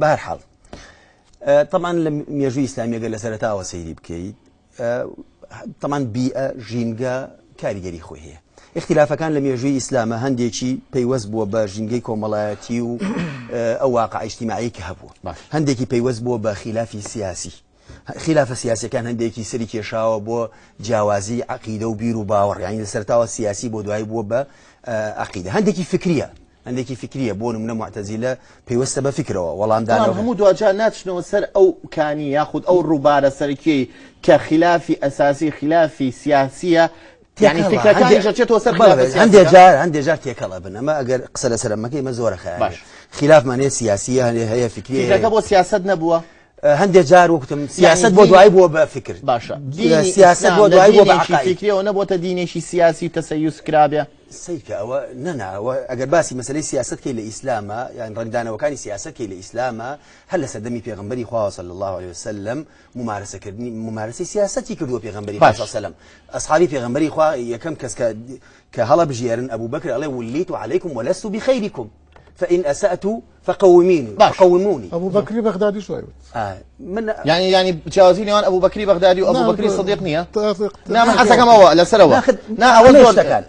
Speaker 2: بەهر حاڵ طبعا لە مێژووی ئیسلامی ئەگەر لە سەرەتاوە سەیری بکەیت طبعا بیئە ژینگە کاریگەری خۆی هەیە اختلافەکان لە مێژووی ئیسلامە هەندێکی پەیوەست بووە بە ژینگەی کۆمەڵایەتی و ئەو واقع اجتماعی کە هەبووە هەندێکی پەیوەست بووە بە خلافی سیاسی خلافە سیاسیەکان هەندێکی سەری کێشاوە بۆ جیاوازی عەقیدە و بیر و باوەڕ یعنی لەسەرتاوە سیاسی بۆ دوای بووە بە عەقیدە هەندێکی فکریە بۆ نمونە معتەزیلە پەیوەستە بە فکرەوە وەڵامدانەوە
Speaker 1: هەموو دوجار ناچنەوە سەر ئەو کانی یاخود ئەو ڕووبارە سەرکیەی کە خلافی ئەساسی خلافی سیاسیە يعني فكرتان جاتو سر خلاف
Speaker 2: عندي جار تيكلا بنما اگر قصه سلام ما زوره خيال خلاف معنيه سياسيه هي فكريه
Speaker 1: فكره بو سياسه نبوه
Speaker 2: هندي جار وقت سياسه بو دواي بو بفكر
Speaker 1: باشا
Speaker 2: سياسه بو دواي بو بعقائد
Speaker 1: فكريه ونبوه ديني شي سياسي تسيس كرابيا
Speaker 2: سيكا او ننا اگر باسي مساله سياسه كي الاسلام يعني رندانه وكان سياسه كي الاسلام هل سدمي پیغمبري خو صلى الله عليه وسلم ممارسه سياستي كدو پیغمبري صلى الله عليه وسلم اصحابي پیغمبري خو يكم كس كهلا بجيرن ابو بكر الله وليت عليكم ولست بخيركم فإن أسأت فقوموني
Speaker 3: أبو بكر بغدادي شوي
Speaker 1: من يعني جاوزيني وان أبو بكر بغدادي وأبو بكر صديقني نعم حسا كما هو لا سروا
Speaker 2: نا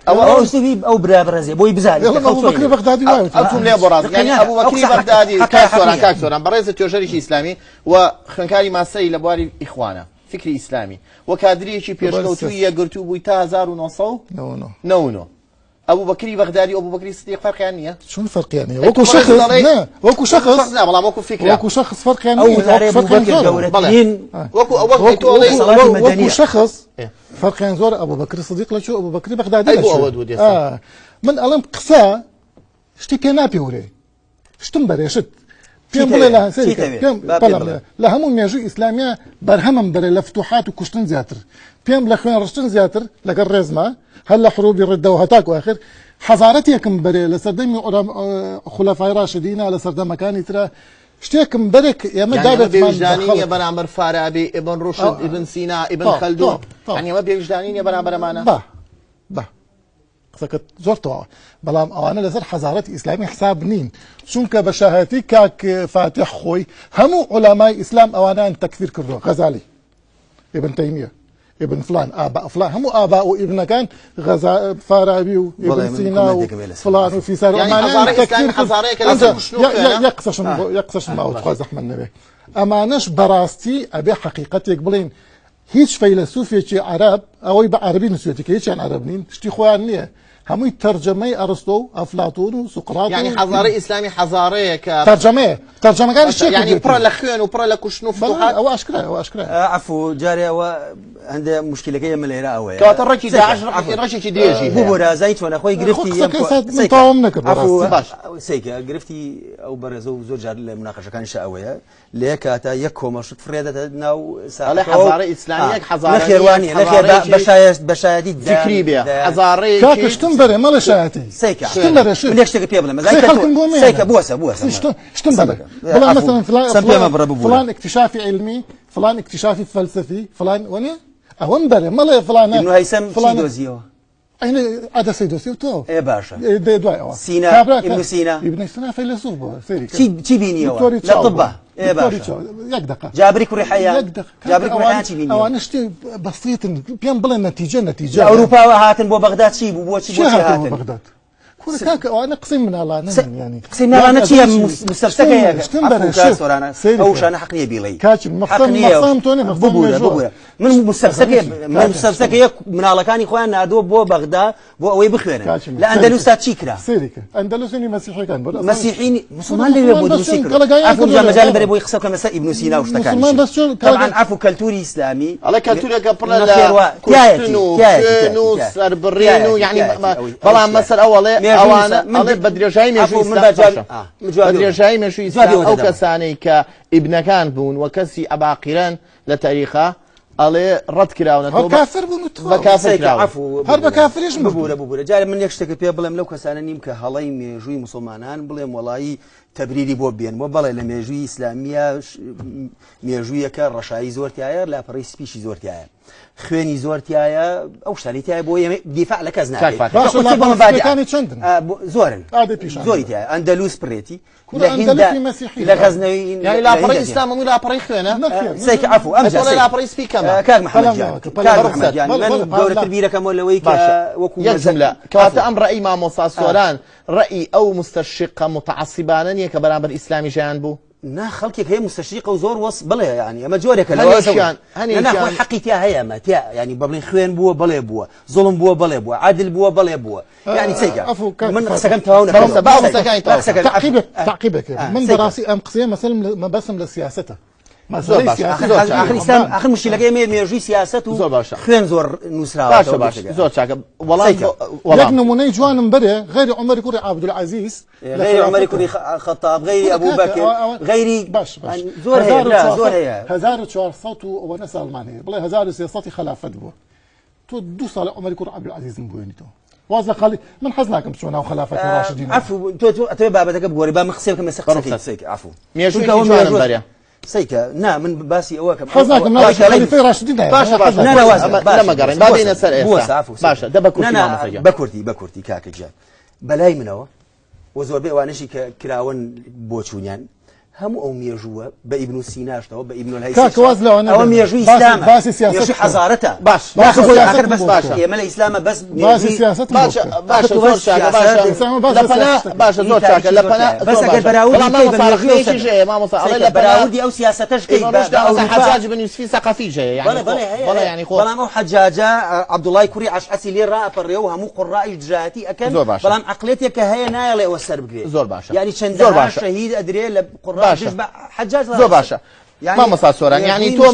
Speaker 2: أول سبيب أو برازي بوي بزالي
Speaker 3: أبو بكر بغدادي
Speaker 1: أنتم ليه براز يعني أبو بكر بغدادي كاكسورا بريزة يوجريش إسلامي وخنكاري ما سري لبواري إخوانا فكري إسلامي وكادريشي بيشكوتوية قرتو بوي تا 1900 نو أبو بكر بغدادي وأبو بكر الصديق فرق يعني
Speaker 3: شو الفرق يعني؟ وكو شخص لا وكو شخص
Speaker 1: لا والله وكو فكرة
Speaker 3: وكو شخص فرق يعني
Speaker 2: أو تعرف أبو بكر دولتين
Speaker 3: وكو شخص فرق يعني زور أبو بكر الصديق لشو أبو بكر بغدادي
Speaker 1: لشو
Speaker 3: من ألم قصة شتي كنا بيوري شتنبري شت بيم بلا لها سيرك بيم لا همون ميجو إسلامية برهمم بري لفتوحات وكشتن زياتر بيم لخوين رشتن زياتر لقر رزمة هلا حروب الردة وهتاك واخر حضارتي كم بري لسردمي خلفاء راشدين لسردم مكاني ترى شتيكم برك يا ما
Speaker 1: يعني بيوجدانين يا بنعمر فارابي ابن رشد ابن سينا ابن خلدون يعني ما بيوجدانين يا بنعمر معنا
Speaker 3: با قصك زرتوا بلام انا لسر حضارتي اسلامي حساب نين شونك بشاهتي كاك فاتح خوي همو علماء اسلام اوانا تكفير كردو غزالي ابن تيميه ابن فلان اباء فلان هم اباء ابن كان فارابي وابن سينا وفلان وفي سار
Speaker 1: يعني حضارة
Speaker 3: يقصش ما وتخاز احمد النبي امانش براستي ابي حقيقتك بلين هيش فيلسوفي عرب او يبقى عربي نسويتك هيش عن عربنين شتي خوانيه همو ترجمي ارسطو افلاطون وسقراط
Speaker 1: يعني حضاره اسلامي حضاره
Speaker 3: ترجمه كان الشيء
Speaker 1: يعني برا لخيون وبرا لكشنو فتوحات
Speaker 3: او اشكره
Speaker 2: عفو جاري عنده مشكله كي من العراق اوي
Speaker 1: كوات الركي 11 ركي ديجي
Speaker 2: بو رازايت وانا خوي قرفتي
Speaker 3: عفو
Speaker 2: سيكا قرفتي او برزو زوج المناقشه كان شاويه ليكاتا يكو شفت فريده ناو
Speaker 1: على حضاره اسلاميه حضاره
Speaker 2: خيرواني بشايدي
Speaker 1: فكري بها حضاره
Speaker 3: شتنبري مال شاتي
Speaker 2: سيكا
Speaker 3: شتنبري شو
Speaker 2: ليش تقي بيبلا سيكا بوسه
Speaker 3: شتنبري فلان مثلا فلان اكتشافي علمي فلان اكتشافي فلسفي فلان وني اهونبري مال فلان
Speaker 2: ابن هيثم سيدوزيو
Speaker 3: يعني هذا سيدوزيو تو
Speaker 2: ايه باشا
Speaker 3: دواء
Speaker 2: سينا ابن سينا
Speaker 3: ابن سينا فيلسوف سيري
Speaker 2: تي بيني لا طب ايه باشا
Speaker 3: يقدق
Speaker 2: جابريك وريحيان جابريك وريحيان تي بيني
Speaker 3: انا شتي بسيط بيان بلا نتيجه
Speaker 2: اوروبا هاتن بو بغداد شي بو هاتن
Speaker 3: بغداد كل كاك وانا قسم من الله يعني
Speaker 2: قسم من الله نتي مسترسكه او شان حقنيه بيلي
Speaker 3: كاش مقام توني
Speaker 2: بوبولا من مسترسكه من الله كان اخواننا ادو بو بغداد بو وي بخير لا اندلس تشيكرا
Speaker 3: سيرك اندلسني مسيحي كان
Speaker 2: مسيحيين مسلمان اللي بو سيكرا عفوا مجال بري بو يخسو كما ابن سينا واشتكى طبعا عفوا كالتوري اسلامي
Speaker 1: على كالتوري قبل لا كينو سربرينو يعني والله مثل اول اوانا من بدري جاي بدري جاي مشي او كساني كابن كان بون وكسي اباقران لتاريخه ئەڵێ ڕەت کراونەوە
Speaker 3: كافر بوو
Speaker 1: بەکافر
Speaker 2: عفو
Speaker 3: هەر بەکافریش
Speaker 2: ببوورە جارە من یەک شتێکە پێ بڵێم لەو کەسانە نیم کە هەڵەی مێژووی مسلمانان بڵێم وەڵایی تەبریری بۆ بێنەوە بەڵێ لە مێژووی ئیسلامیە مێژوویەکە ڕەشایی زۆرتایە لاپەڕی سپیشی زۆرتایە خوێنی زۆرتایە ئەو شتانیتایە بۆ دیفاع لە کەس
Speaker 3: ناکەی چەندن
Speaker 2: زۆرن زۆری تایە ئەندەلوس پڕێتی لە غەزنەوەی
Speaker 1: لاپەڕی ئیسلام و لاپەڕی خوێنە
Speaker 2: سێک عفو ئەم
Speaker 1: لاپەڕی سپیکەمە
Speaker 2: کاک محەممەد جان من گەورەتر بیرەکەمەوە لەوەی کە وەکو
Speaker 1: یەک جملە کەواتە ئەم ڕەئی مامۆستا سۆران ڕەئی ئەو مستەشقە متعەسیبانە نییە کە بەرامبەر ئیسلامی ژیان بوو
Speaker 2: نا خەڵکێک هەیە مستەشریقە و زۆر وەس بڵێ ینی ئەمە جۆرێکە لەوەی حەقی تیا هەیە ئەمە تیا ینی بەڵێن خوێن بووە بڵێ بووە زوڵم بووە بڵێ بووە عادل بووە بڵێ بووە ینی چێکە من قسەکەم تەواو
Speaker 3: تعقیبك من بەڕاستی ئەم قسەیە مەسەلەن مەبەسم لە سیاسەتە
Speaker 2: آخر مشکلەکەی مێژووی سیاست و خوێن زۆر نووسراوە
Speaker 1: زۆر چاکە
Speaker 3: یەک نمونەی جوانم بەرێ غیری عومەری کوڕی عەبدولعەزیز
Speaker 2: غیری عومەری کوڕی خەتاب غیری ئەبوو بەکر غیری زۆر هەیە زۆر هەیە
Speaker 3: 1400 و ئەوەنە ساڵمان هەیە بڵێ 1300 خلافەت بووە تۆ 2 ساڵ عومەری کوڕی عەبدولعەزیزم بووێنیتەوە واز لە خاڵی من حەز ناکەم بچۆ ناو خلافەتی ڕاشدین
Speaker 2: عفو تۆ بابەتەکە بگۆڕی با من قسەی بکەم لەسەر قسەکەی عفو
Speaker 1: مێژووی جوانم بەرێ
Speaker 2: سيكا نا من باسي اوكم
Speaker 3: حزناك من خليفه راشدين
Speaker 1: باشا لما قرن بعدين سر باشا ده
Speaker 2: بكورتي كاك جاي بلاي منو وزور بي وانشي كراون بوچونيان هم او ميجوا بابن سيناشتو بابن الهيثم
Speaker 3: كاكواز لو انا
Speaker 2: او ميجوا اسلام
Speaker 3: باسي سياسه
Speaker 2: حضارته
Speaker 1: باش
Speaker 2: اخر بس باشا يا مال الاسلام بس
Speaker 3: باسي سياسه
Speaker 1: باشا زور شاكا باشا زور شاكا لبنا
Speaker 2: بس اگر براودي
Speaker 1: ما
Speaker 2: مصالح براودي او سياستش كي
Speaker 1: حجاج بن يوسف ثقافي جاي يعني
Speaker 2: بلا يعني بلا مو حجاجه عبد الله كوري عشعسي لي راه بريو همو قراء جاتي اكن بلا عقليتي كهي نايل وسر بكري
Speaker 1: زور باشا
Speaker 2: يعني شندها شهيد ادري لقراء حجاج
Speaker 1: زۆر باشە مامۆستا سۆران یعنی تۆ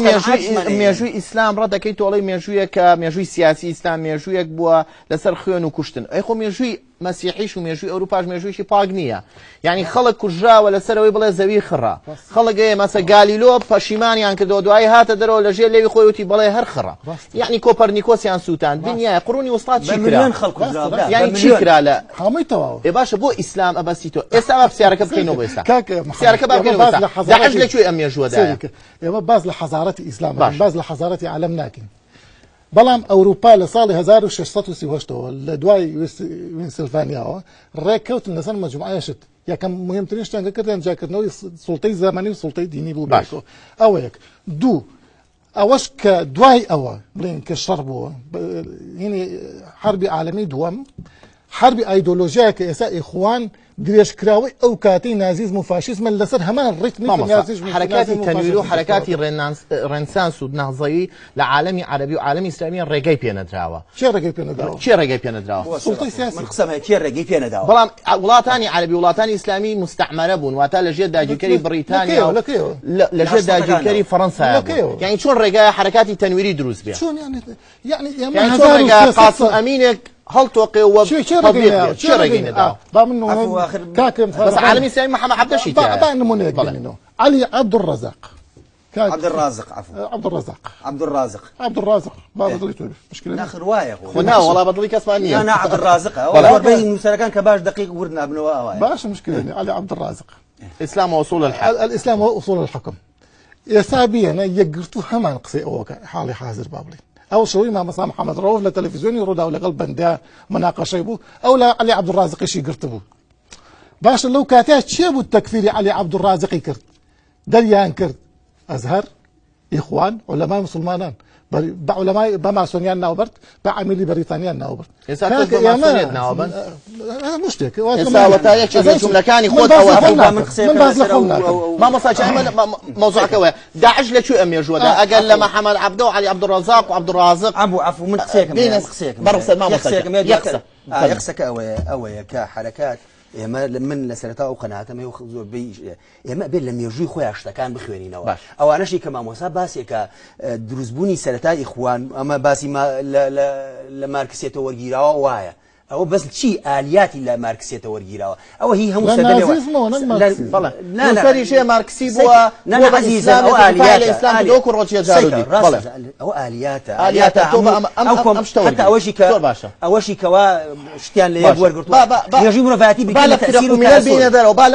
Speaker 1: مێژووی ئیسلام ڕەدەکەی تۆڵی مێژوویە کە مێژووی سیاسی ئیسلام مێژوویەک بووە لەسەر خوێن و کوشتن ئەی خۆ مێژووی مەسیحیش و مێژووی ئەوروپاش مێژوویشی پاک نییە یعنی خەڵک کوژراوە لەسەرەوەی بڵێ زەوی خڕا خەڵک مەسە گالیلۆ پەشیمانیان کردەوە دوای هاتە دەرەوە لەژێر لێوی خۆی وتی بڵێ هەر خڕا یعنی کۆپەرنیکۆسیان سووتان دنیای قڕونی وسڵات چی کرا یعنی چی کرا لە
Speaker 3: هەمووی تەواو
Speaker 1: ێ باشە بۆ ئیسلام ئەبەستی تۆ ئێستا با پرسیارەکە بکەینەوە بۆ ئێستا پرسیارەکە با بکەینەوە داعش لەکوێ ئەم مێژووەدایە
Speaker 3: ئێمە باز لە حەزارەتی ئیسلام باز لە حەزارەتی عالەم ناکەین بەڵام ئەوروپا لە ساڵی 1638ەوە لە دوای وینسلڤانیاوە ڕێککەوتن لەسەر مەجموعەیەشت یەکەم مهمترین شتێنگە کردن جاکردنەوەی سوڵتەی زەمانی و سوڵتەی دینی بوو باشەوە ئەوە یەک دوو ئەوەش کە دوای ئەوە بڵێن کە شەڕ بووە یعنی حربی عالەمی دووەم حربی ئایدۆلۆژیایە کە ئێستا ئیخوان درێژکراوەی ئەو کاتەی نازیزم و فاشیزمە لەسەر هەمان ڕیتمی
Speaker 1: حرکاتی تەنویر و حرکاتی ڕێنسانس و نەهزەوی لە عالەمی عەرەبی و عالەمی ئیسلامی ڕێگەی پێنەدراوە
Speaker 3: چێ ڕێگەی پێنەدراوە
Speaker 1: چێ ڕێگەی پێنەدراوە
Speaker 3: سوڵتەی سیاسی
Speaker 2: قسەمە کێ ڕێگەی پێنەداوە
Speaker 1: بەڵام وڵاتانی عەرەبی وڵاتانی ئیسلامی مستعمەرە بوون واتە لەژێر داگیرکەری بریتانیا لەژێر داگیرکەری فەڕەنسا یعنی چۆن ڕێگای حرکاتی تەنویری دروست بێ
Speaker 3: چۆن
Speaker 1: یعنی چۆن ڕێگای قاسم ئەمینێک هەڵتۆقێ و چێ ڕێگەی نەداوە
Speaker 3: با من كاكم
Speaker 1: بس عالمي سامي محمد عبد الشيء
Speaker 3: بعد نمونة علي عبد الرزاق
Speaker 2: عبد الرازق عفوا عبد الرازق
Speaker 3: ما بدلي تقول مشكلة
Speaker 2: اخر رواية
Speaker 1: هنا والله بدلي كاسبانية
Speaker 2: انا عبد الرازق والله بين سركان كباش دقيق ورنا ابن
Speaker 3: باش مشكلة علي عبد الرازق
Speaker 1: الاسلام واصول الحكم
Speaker 3: الاسلام هو اصول الحكم يسابيا انا يقرتو همان قصي اوكا حالي حاضر بابلي او شوي ما مصام محمد روف للتلفزيون يرد او لقلب بندا مناقشه بو او لا علي عبد الرازق شي قرتبو باش لو كاتاش تشيبو التكفيري علي عبد الرازق كرت دليان كرت ازهر اخوان علماء مسلمان بعلماء بماسونيان ناوبرت بعملي بريطانيان ناوبرت
Speaker 1: يساعدك بماسونيان ناوبرت
Speaker 3: مشتك
Speaker 1: يساوتا يكشف جمله كان يخوض
Speaker 3: او من قصه
Speaker 1: ما مصاش موضوع كوا داعش لشو ام يجودا اقل لما حمد عبده وعلي عبد الرزاق وعبد الرازق
Speaker 2: عفو من قصيك
Speaker 1: برص ما مصاش
Speaker 2: يقصك اويا كحركات ئێمە من لە سەرەتا ئەو قەناتەمە و زۆربەی ئێمە بێت لە مێژووی خۆیان شتەکان بخوێنینەوە ئەوانەشی کە مامۆستا باسێکە دروستبوونی سەرەتای ئیخوان ئەمە باسی لە مارکسیێتەوە وەرگیراوە وایە ئەوە بەس چی ئالیاتی لە مارکسیێتە وەرگیراوە ئەوە هی هەموو
Speaker 1: سەدەمێوەریشێ مارکسی بووە
Speaker 2: عزیزان ئەو ئالیاتە
Speaker 1: دۆکو ڕۆچیە جارودی
Speaker 2: ئەو ئالیاتە ئەوەشی کەوا شتیان لە یەک وەرگرتووە ڕێژی مرۆڤایەتی
Speaker 1: بینە دەرەوە با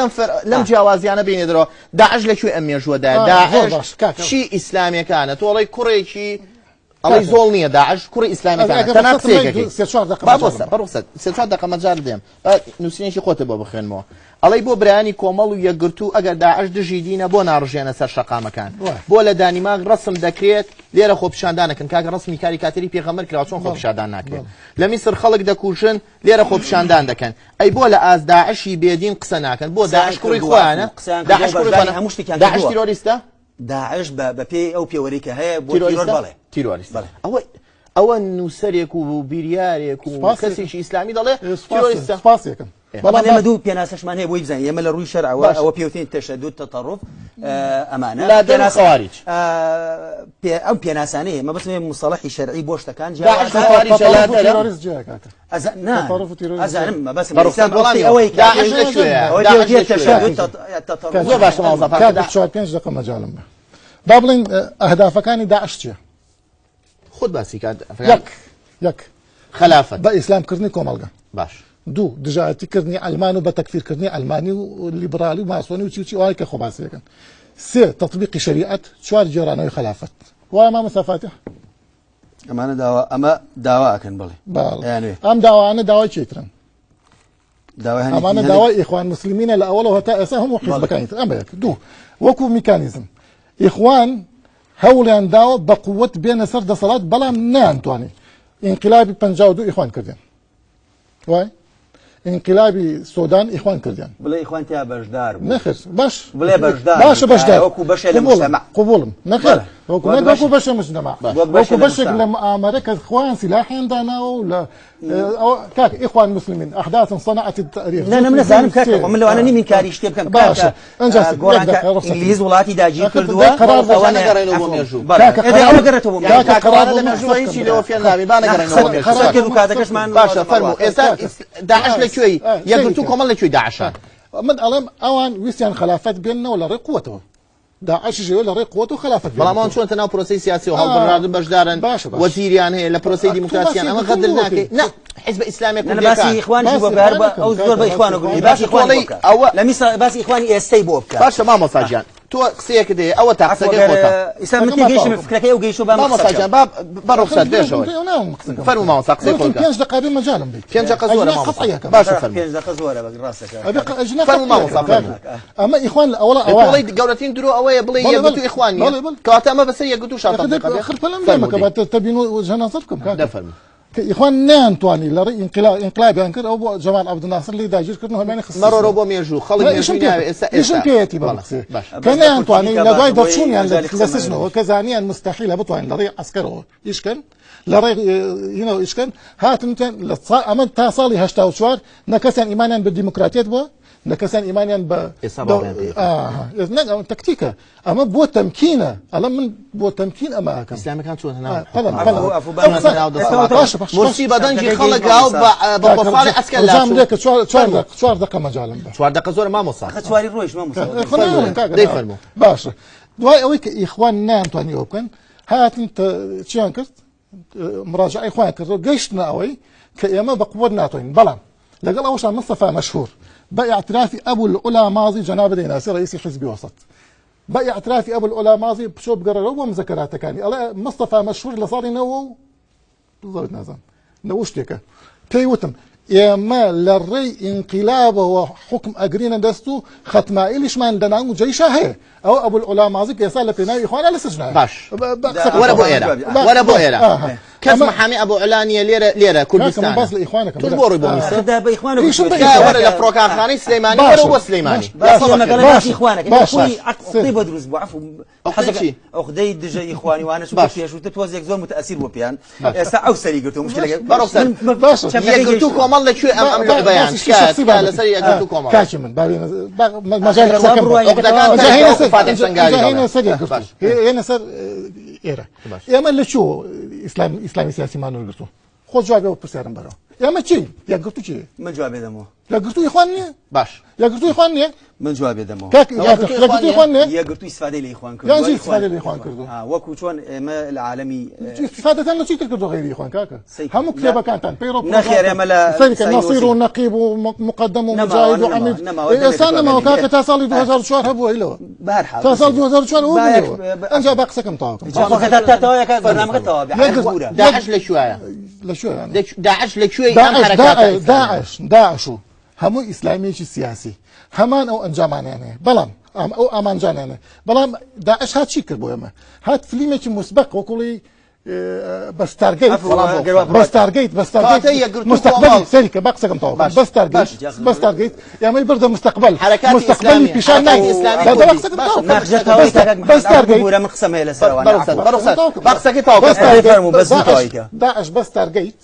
Speaker 1: لەم جیاوازیانە بینێ دەرەوە داعش لەکوێ ئەم مێژوەدا داعش چی ئیسلامیەکانە تۆڵی کوڕێکی ئەڵی زۆڵ نییە داعش کوڕی ئیسلامیەکانە تەنها قسەیەکێکی سێ چوار دقە مەجال دێم نووسینێکی خۆتە بۆ بخوێنمەوە ئەڵی بۆ برایانی کۆمەڵ و یەکگرتو ئەگەر داعش دژی دینە بۆ ناڕژێنە سەر شەقامەکان بۆ لە دانیماغ ڕسم دەکرێت لێرە خۆپیشاندانەکەن کاکە ڕسمی کاریکاتەری پێغەمبەر کراوە چۆن خۆپیشاندان ناکرێت لە میسر خەڵک دەکوژن لێرە خۆپیشاندان دەکەن ئەی بۆ لە ئاز داعشی بێدین قسە ناکەن بۆ داعش کوڕی خۆیانە داعش تیرۆریستە
Speaker 2: داعش بە پێی ئەو پێوەری کە هەیە بۆ
Speaker 1: تیرۆریست ئەوە نووسەرێک و بیریارێک و کەسێکی ئیسلامی دەڵێ
Speaker 3: سپاسێکم
Speaker 2: بەڵام ئێمە دوو پێناسەشمان هەیە بۆی بزانین ئێمە لە ڕووی شەرعەوە ئەوە پێوتین تەشەدود تەطەڕف ئەمانە ئەو پێناسانەیە ئێمە بەس مستەڵەحی شەرعی بۆ شتەکان
Speaker 3: دقە مەجاڵم بە با بڵین ئەهدافەکانی داعش چییە؟
Speaker 1: خود باسی
Speaker 3: یەک
Speaker 1: خلافەت
Speaker 3: بە ئیسلامکردنی کۆمەڵگە
Speaker 1: باش
Speaker 3: دوو دژایەتیکردنی ئەلمان و بە تەکفیرکردنی ئەلمانی و لیبرالی و ماسۆنی و چی وای کە خۆ باسیەکەن سێ تەطبیقی شەریعەت چوار جێرانەوەی خلافەت وایە مامۆستا فاتح
Speaker 2: ئەمانە ئەمە داواکەن بڵێ
Speaker 3: ئەم داوانە داوای چیترن ئەمانە داوای ئیخوان مسلمینە لە ئەوڵەوە هەتا ئێستا هەموو حیزبەکانی تر ئەم بەیەک دوو وەکو میکانیزم ئیخوان هەوڵیان داوە بە قووەت بێنە سەر دەسەڵات بەڵام نەیانتوانی ئینقلابی 52 ئیخوان کردیان وای انقلابی سودان اخوان کردیان
Speaker 2: بڵێ ئیخوان تیا بەشدار بوو
Speaker 3: نەخێر باش
Speaker 2: بڵێ بەشدار
Speaker 3: باشە بەشدار
Speaker 2: وەکو بەشێ لە مجتەمع
Speaker 3: قبولم نەخێر وەکو بەشە مجتەمع وەکو بەشێک لە مؤامرە کە خوان سلاحیان داناوە و لە كاك اخوان مسلمين احداث صنعت التاريخ
Speaker 2: لا من زعلم كاك من لو انا ني من كاري شتي بكم
Speaker 3: باشا انجز
Speaker 2: انجليز ولاتي داجي كردوا
Speaker 1: قرار انا قرينو بوميجو
Speaker 3: كاك
Speaker 2: انا قريتو بوميجو
Speaker 1: كاك قرار لما شوي شي لو في النبي بانا قرينو بوميجو
Speaker 2: خلاص كيف كذا كشمان
Speaker 1: باشا فرمو داعش لكوي يقولتوكم الله لكوي داعش
Speaker 3: من علم اوان ويسيان خلافات بيننا ولا ري قوته داعش جاي ولا ري قوته خلافات
Speaker 1: بلا ما شو انت ناو بروسي سياسي وهالبرنامج بشدارن وزيريان هي لبروسي ديمقراطيان اما غدلناك لا حزب اسلامي
Speaker 2: انا بس اخوان شو بهربا او زور باخوانه بس اخواني لا ميسا بس اخواني استيبوبك
Speaker 1: باشا ما مصاجان تو قسيك دي او تاعسك
Speaker 2: قوتا اسام متي جيش من فكرك او جيشو
Speaker 1: ما مصاجان باب برخصات ديش فرمو ما مصاق
Speaker 3: يمكن كانش دقابين مجالهم بي
Speaker 1: كانش قزوره ما
Speaker 3: قطعيه
Speaker 1: باشا فرمو
Speaker 2: كانش قزوره براسك
Speaker 3: فرمو
Speaker 1: ما مصاق
Speaker 3: اما اخوان اولا
Speaker 1: والله قولتين درو اويا بلي يقولوا اخواني كواتا ما بس يقولوا شاطر
Speaker 3: اخر كلام تبينوا وجه نظركم كذا إخوان نانتواني لري انقلاب ينكر أو جمال عبد الناصر اللي داجر كرنه هم يعني خص
Speaker 1: مرة ربع ميجو خلق ميجونا
Speaker 3: إيش بيتي بالقصة كان نانتواني لدواي درشون يعني لسجنه وكزانيا مستحيل بطوان لري عسكره إيش كان لري هنا إيش كان هات ممكن أمن تصالي هشتاو شوار نكسان إيمانا بالديمقراطية بوا نكسان إيمانا ب تكتيكا أما بو تمكينه ألا من بو تمكين أما كم
Speaker 1: إسلام كان شو هنا
Speaker 2: مصيبة
Speaker 1: دنجي خلق أو بطفال عسكر لا
Speaker 3: جام لك شوار دقة مجالا
Speaker 1: شوار دقة زور ما مصاب
Speaker 2: شواري رويش ما مصاب
Speaker 1: ديفرمو
Speaker 3: باشا دواي أويك إخوان نانتواني أوكن هات أنت شيان كرت مراجعة إخوان كرت قيشتنا أوي كأيما بقوة ناتوين بلان لقال أول شيء مصطفى مشهور باعترافي أبو الأولى ماضي جناب ديناسي رئيس حزبي وسط باعترافي أبو الأولى ماضي بشو بقرر هو مذكراته كان مصطفى مشهور اللي صار ينوو بالضبط نازم نوشتك بيوتم يا ما للري انقلاب وحكم أجرينا دستو ختمة إليش ما عندنا جيشة هي أو أبو الأولى ماضي يسال في إخوان على سجنه
Speaker 1: باش ولا أبو إيرا ولا أبو إيرا كاس محامي أبو علانية ليرة كردستان
Speaker 3: بس لإخوانك
Speaker 1: تجبروا بمصر
Speaker 2: ده بإخوانك
Speaker 3: إيش
Speaker 1: ولا لفروك خاني سليماني ولا هو سليماني
Speaker 2: بس ما قالش إخوانك أخوي طيب أدرس بعفو حاجة أخدي دجا إخواني وأنا شو فيها شو تتوزع زول متأثر وبيان ساعة سري قلتوا مشكلة
Speaker 1: باش يقولتوكم الله شو أم البيان كلا سري يقولتوكم
Speaker 3: كاشمن مجال هنا سجل هنا سر إيرا يا من شو إسلامي سياسي ما نقصه خذ جوابه وبسيرن برا يا ما تشي يا قلتو شي
Speaker 2: من جواب دمو
Speaker 3: يا قلتو إخواني
Speaker 1: باش
Speaker 3: يا قلتو إخواني
Speaker 2: من جواب دمو
Speaker 3: كاك يا قلتو إخواني
Speaker 2: يا قلتو استفادة لإخوان كردو
Speaker 3: يعني استفادة لإخوان كردو
Speaker 2: وكو شون ما العالمي
Speaker 3: استفادة لا شيء تكردو غير إخوان كاكا هم كتابة كانت بيرو
Speaker 2: نخير يا ملا
Speaker 3: سيرك نصير ونقيب ومقدم ومجاهد وعميد سنة ما كاكا تصل 2000 شهر هبوا إلو
Speaker 2: بهرحال
Speaker 3: تصل 2000 شهر هو أنجا باقسكم طاقم
Speaker 2: برنامج توا
Speaker 1: داعش لشوية
Speaker 3: لشو يعني
Speaker 1: داعش لشوية
Speaker 3: داعش همو إسلامي سياسي همان أو أنجامان يعني بلام أو أمان جان يعني بلام داعش هات شيء كربو يما هات فيلم مسبق وكلي بس تارجيت مستقبلي سيرك باقسكم طاقم بس تارجيت يعني يبرد مستقبل مستقبلي بيشان نايس
Speaker 1: هذا باقسكم طاقم
Speaker 3: بس تارجيت
Speaker 2: من قسمها إلى سروان
Speaker 1: باقسكم طاقم
Speaker 3: داعش بس تارجيت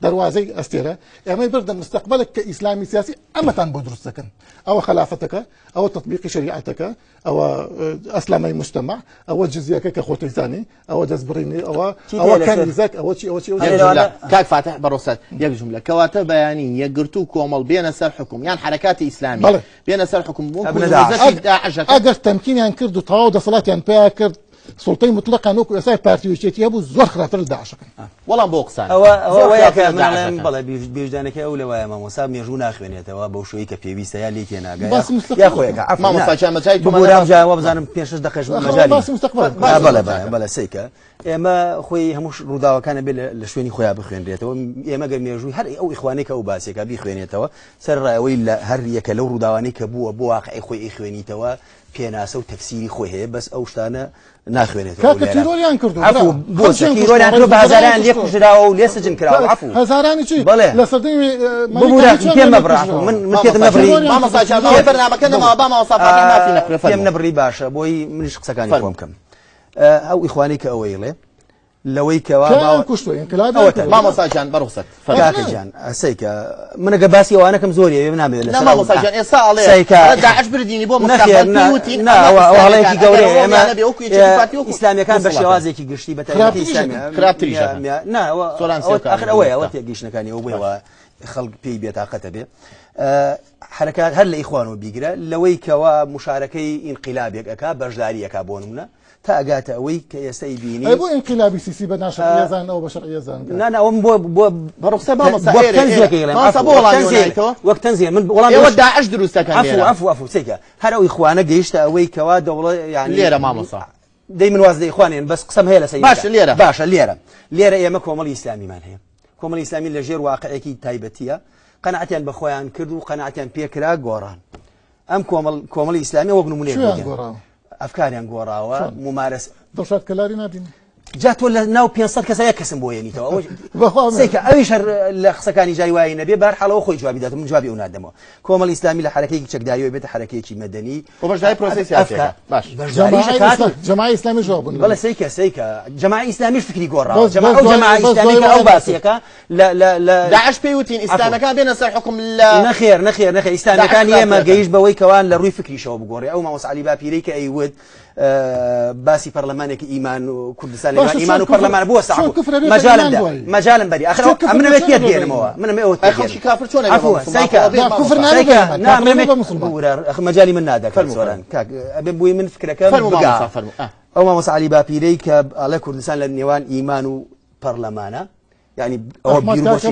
Speaker 3: دروازي استيرا يعني يبرد مستقبلك كإسلامي سياسي أما تنبدرس سكن أو خلافتك أو تطبيق شريعتك أو أسلامي مجتمع أو جزية كخوتي ثاني أو جزبريني أو كنيزك أو شيء
Speaker 1: كاك فاتح بروسات يك جملة كواتب بيانية يقرتو كومل بين سر حكم يعني حركات إسلامية بين سر حكم
Speaker 3: داعش أجر تمكين يعني كردو تعود صلاة يعني بياكر سلطين مطلقة نوكو يساي بارتي وشيتي يابو زور خرافر داعش
Speaker 1: والله بوقسان
Speaker 2: هو وياك من بلا بيجدانك أولى ويا ما مصاب ميجونا أخوانيته وابوشوي كبيبي سيالي كنا يا أخويا عفوا
Speaker 1: ما مصاب ما جاي
Speaker 2: بقول جا وابزانم بيش دقيقة مجالي
Speaker 3: بس مستقبل
Speaker 2: بلا سيكا ما خوي همش رودا وكان بالشويني خويا بخوانيته يا ما قال ميجوي هر أو إخوانك أو باسيك بخوانيته سر ويلا هر يك لو روداوانيك بو واقع إخوي إخوانيته بيناسو تفسيري خويه بس أوشتانا ناخوينيته
Speaker 3: كيروليان كردو
Speaker 2: عفوا بوس كيروليان كردو بهزاران ليك جراو ليس جن كراو عفوا
Speaker 3: هزاراني شي
Speaker 2: بله
Speaker 3: لصديمي
Speaker 2: بقول كم نبر عفوا من كيت نبري
Speaker 1: ما مصاج ما برنامج كنا ما ما وصف ما في نقل
Speaker 2: كم نبري باشا بوي من شخص كان يفهم كم أو إخوانك أويله لويك
Speaker 3: كان كشتو انقلاب
Speaker 1: ما مصاجان برخصت
Speaker 2: فكاكجان سيكا من قباسي وانا كم زوري من عامل
Speaker 1: لا ما مصاجان إصا عليه
Speaker 2: سيكا
Speaker 1: داعش برديني بو مستقبل بيوتين
Speaker 2: نا وهلا كي قوري ما إسلامي كان بشوازي كي قشتي بتاعي إسلامي
Speaker 1: خراب تريجان
Speaker 2: نا آخر أوي أوت يجيشنا كان يوبي خلق بي بيتعقد به حركات هل إخوانه بيجرا لويك ومشاركي انقلابك أكا برجداري أكا بونمنا تاجات أوي كيستيبيني
Speaker 3: أي بو انقلابي سيسي بنا شرعية زان أو بشرعية زان
Speaker 2: لا بو
Speaker 1: برخصة ما
Speaker 2: وقت تنزيل كيلم وقت تنزيل من
Speaker 1: والله يودع عش دروس كان
Speaker 2: عفو سيكا هراو إخوانا جيشت أوي كوا دولة يعني
Speaker 1: ليرة ما مصح
Speaker 2: دايما وازد إخواني بس قسم هي لسيدة باش الليرة يا مكومل إسلامي مان هي كومل إسلامي اللي جير واقعي كي تايبتية قناعتين بخوان كردو قناعتين بيكرا قوران أم كومل إسلامي وقنو منير أفكاري عن قورا وممارسة
Speaker 3: دوشات كلاري نادين
Speaker 2: جات ولا ناو بينصد كسا يكسم بويني تو سيكا أيشر لخسكاني جاي واي نبي بار حلا أخوي جوابي داتو من جوابي أنادمه كوم الإسلامي لحركة كشك داري وبيت حركة مدني
Speaker 1: وبرج داي بروسيس يا باش
Speaker 3: جماعة إسلامي جواب
Speaker 2: ولا سيكا جماعة إسلامي فكري قورا جماعة إسلامي أو باسيكا لا
Speaker 1: داعش بيوتين إسلامي كان بين سر حكم
Speaker 2: نخير إسلامي كان يما جيش بوي كوان لروي فكري شو بقوري أو ما وصل علي بابي ريك أي ود باسي برلمانك إيمان وكردستان إيمان وبرلمان بو ساعة مجالا بدي آخر من بيت يد يعني موا من ما يوت
Speaker 1: أخش كافر شو أنا
Speaker 2: عفوا سيكا
Speaker 3: كفرنا
Speaker 2: نعم أخ مجالي من نادك سوران كاك أبوي من فكرك بقى أو ما وصل علي بابي ريك على كردستان للنيوان إيمان وبرلمانا يعني أو بيروش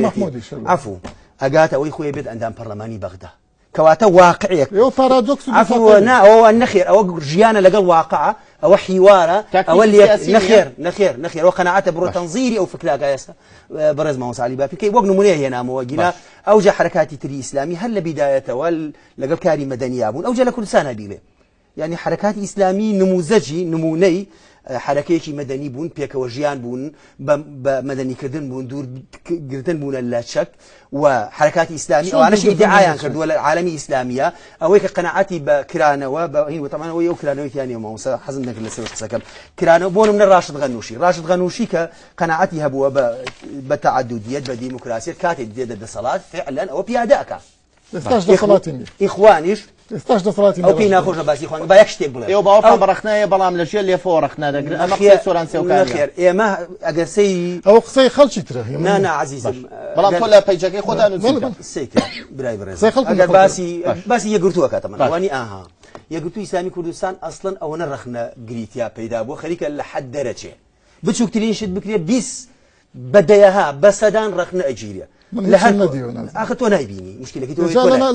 Speaker 2: عفوا أجات أو إخوي بيت عندهم برلماني بغداد كواتا واقعية
Speaker 3: يو بارادوكس
Speaker 2: عفوا أو النخير أو جيانا لقى واقعة أو حوارة أو اللي نخير وقناعته برو تنظيري أو فكرة قياسة برز ما هو سالي بابي كي وقنو منيه هنا موجنا أوجه حركات تري إسلامي هل بدايته ولا لقى كاري مدني أبون أوجه لكل سنة بيله يعني حركات إسلامي نموذجي نموني حركة مدني بون بيك وجيان بون بمدني كردن بون دور كردن بون لا شك وحركات إسلامية وأنا شيء ادعاء كرد ولا عالمي إسلامية أو هيك قناعاتي بكرانة وطبعا هو كرانة ثانية وما هو حزن لك اللي سويت سكم كرانة بون من راشد غنوشي كقناعاتي هبوا بتعددية بديمقراطية كاتب ديد الصلاة فعلا أو بياداك
Speaker 3: إخوانيش استاش دەسەڵاتی
Speaker 2: ئەو پێی ناخۆشە باسی خوان با یەک شتێک بڵێ
Speaker 1: ئێوە باوەڕان بەڕەخنایە بەڵام لەژێر لێفەوە ڕەخنا دەگرن ئەمە قسەی سۆران سێوکانیە
Speaker 2: خێر ئێمە ئەگەر سەی
Speaker 3: ئەو قسەی خەڵکی ترە
Speaker 2: نانا عزیزم
Speaker 1: بەڵام تۆ لە پەیجەکەی خۆتان نووسیتە
Speaker 2: سێکە برای بڕێز
Speaker 3: سێ خەڵک
Speaker 2: ئەگەر
Speaker 3: نەخۆش.
Speaker 2: باسی یەکگرتووە کاتەمە ئەوانی ئاها یەکگرتووی ئیسلامی کوردستان ئەسڵەن ئەوەنە ڕەخنە گریتیا پەیدا بووە خەریکە لە حەد دەرەچێ بچووکترین شت بکرێ 20 بەدەیەها بەسەدان ڕەخنە ئەگیریە
Speaker 3: من
Speaker 2: لە
Speaker 3: هیچ
Speaker 2: هەر
Speaker 3: نەدیوە نازانم.
Speaker 2: ئاخە تۆ نایبینی مشکلەکەی تۆ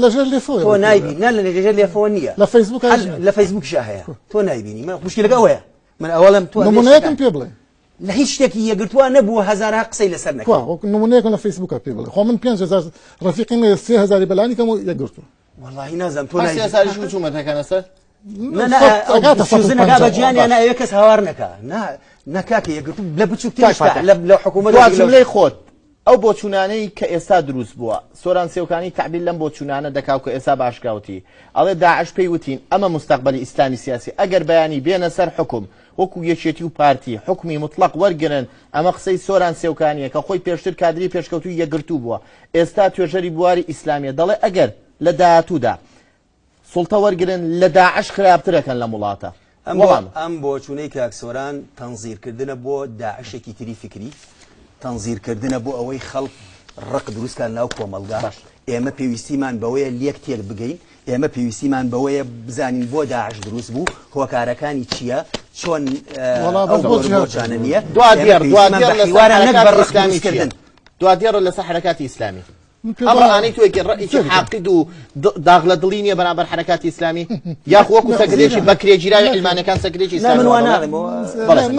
Speaker 3: لەژێر لێفۆیە
Speaker 2: تۆ نایبینی نه لە لەژێر لێفەوە نییە
Speaker 3: لە فەیسبووک
Speaker 2: لە فەیسبووکشا هەیە تۆ نایبینی مشکلەکە ئەوەیە من ئەوەڵم تۆ
Speaker 3: نمونەیەکم پێ بڵێ
Speaker 2: لە هیچ شتێکی یەکگرتووە نەبووە هەزارها قسەی لەسەر نەکەی
Speaker 3: وەک نمونەیەکم لە فەیسبووکە پێ بڵێ خۆ من 5000 ڕەفیقی 3000 بەلانی کەم و یەکگرتووە
Speaker 2: والله نازم تۆ
Speaker 1: پاسی ساریش وچوومەتەکەنە سەر
Speaker 2: نەکە بە گیانیان ئەوێ کەس هاوار نەکە نەکاکە یەکگرتوو لە بچووکترش لە حکوومەت
Speaker 1: دواتم لێی خۆت ئەو بۆچوونانەی کە ئێستا دروست بووە سۆران سێوکانی تعبیل لەم بۆچوونانە دەکاو کە ئێستا باشکاوتی ئەڵێ داعش پێی وتین ئەمە مستەقبەلی ئیسلامی سیاسی ئەگەر بەیانی بێنە سەر حکم وەکو یەکێتی و پارتی حکمی مطلق وەرگرن ئەمە قسەی سۆران سێوکانیە کە خۆی پێشتر کادری پێشکەوتوی یەکگرتوو بووە ئێستا توێژەری بواری ئیسلامیە دەڵێ ئەگەر لە داهاتوودا سوڵتە وەرگرن لە داعش خراپترەکەن لە وڵاتە
Speaker 2: ئەم بۆچوونەی کاکسۆران تەنزیرکردنە بۆ داعشێکی تری فکری تەنزیرکردنە بۆ ئەوەی خەڵک ڕق دروستکان ناو کۆمەلگا ئێمە پێویستیمان بەوەیە لێک تێک بگەین ئێمە پێویستیمان بەوەیە بزانین بۆ داعش دروست بوو هۆکارەکانی چییە چۆن بۆچانە نییە
Speaker 1: دوادێڕ لەسەر حرەکاتی ئیسلامی ئەڕانەی توێکی ڕئیسی حاقید و داغ لە دڵی نییە بەرامبەر حرەکاتی ئیسلامی یاخ وەکو سەکرێکی بەکرێگیراوی علمانەکان سەکرێکی ئیسلامی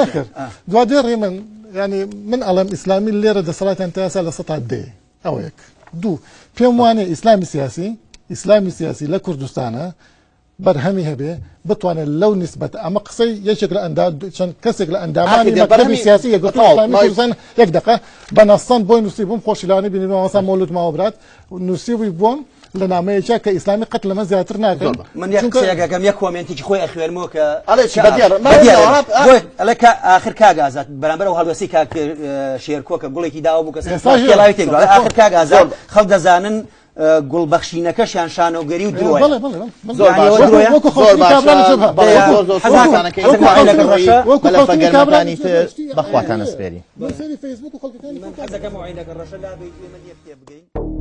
Speaker 3: نەخێر دوادێڕی من يعني من علم إسلامي اللي رد صلاة تاسع لسطع الدي أو هيك دو بيوم واني إسلامي سياسي لكردستان برهمي هبه بتوان لو نسبة أمقصي يشكل أنداد شان كسر أنداماني مكتبي سياسي يقول إسلامي كردستان يك دقة بنصان بوين نصيبهم خوش لاني بيني مثلا مولود ما وبرات نصيب يبون لنا ما يشاك إسلامي قتل ما زياترنا
Speaker 2: من يكسر كم يكوى من تيجي خوي أخوي الموك
Speaker 1: على شيء بديار
Speaker 2: لك آخر كاغازات برامبر وهالوسي كاك شيركوك قولي كي داو بوك لا يتقول آخر كاغازات خلد زانن قول بخشينا كشان شانو قريو دروي
Speaker 1: بخواتنا سبيري
Speaker 2: من حزك موعدك الرشا لا بيجي من يفتي بقين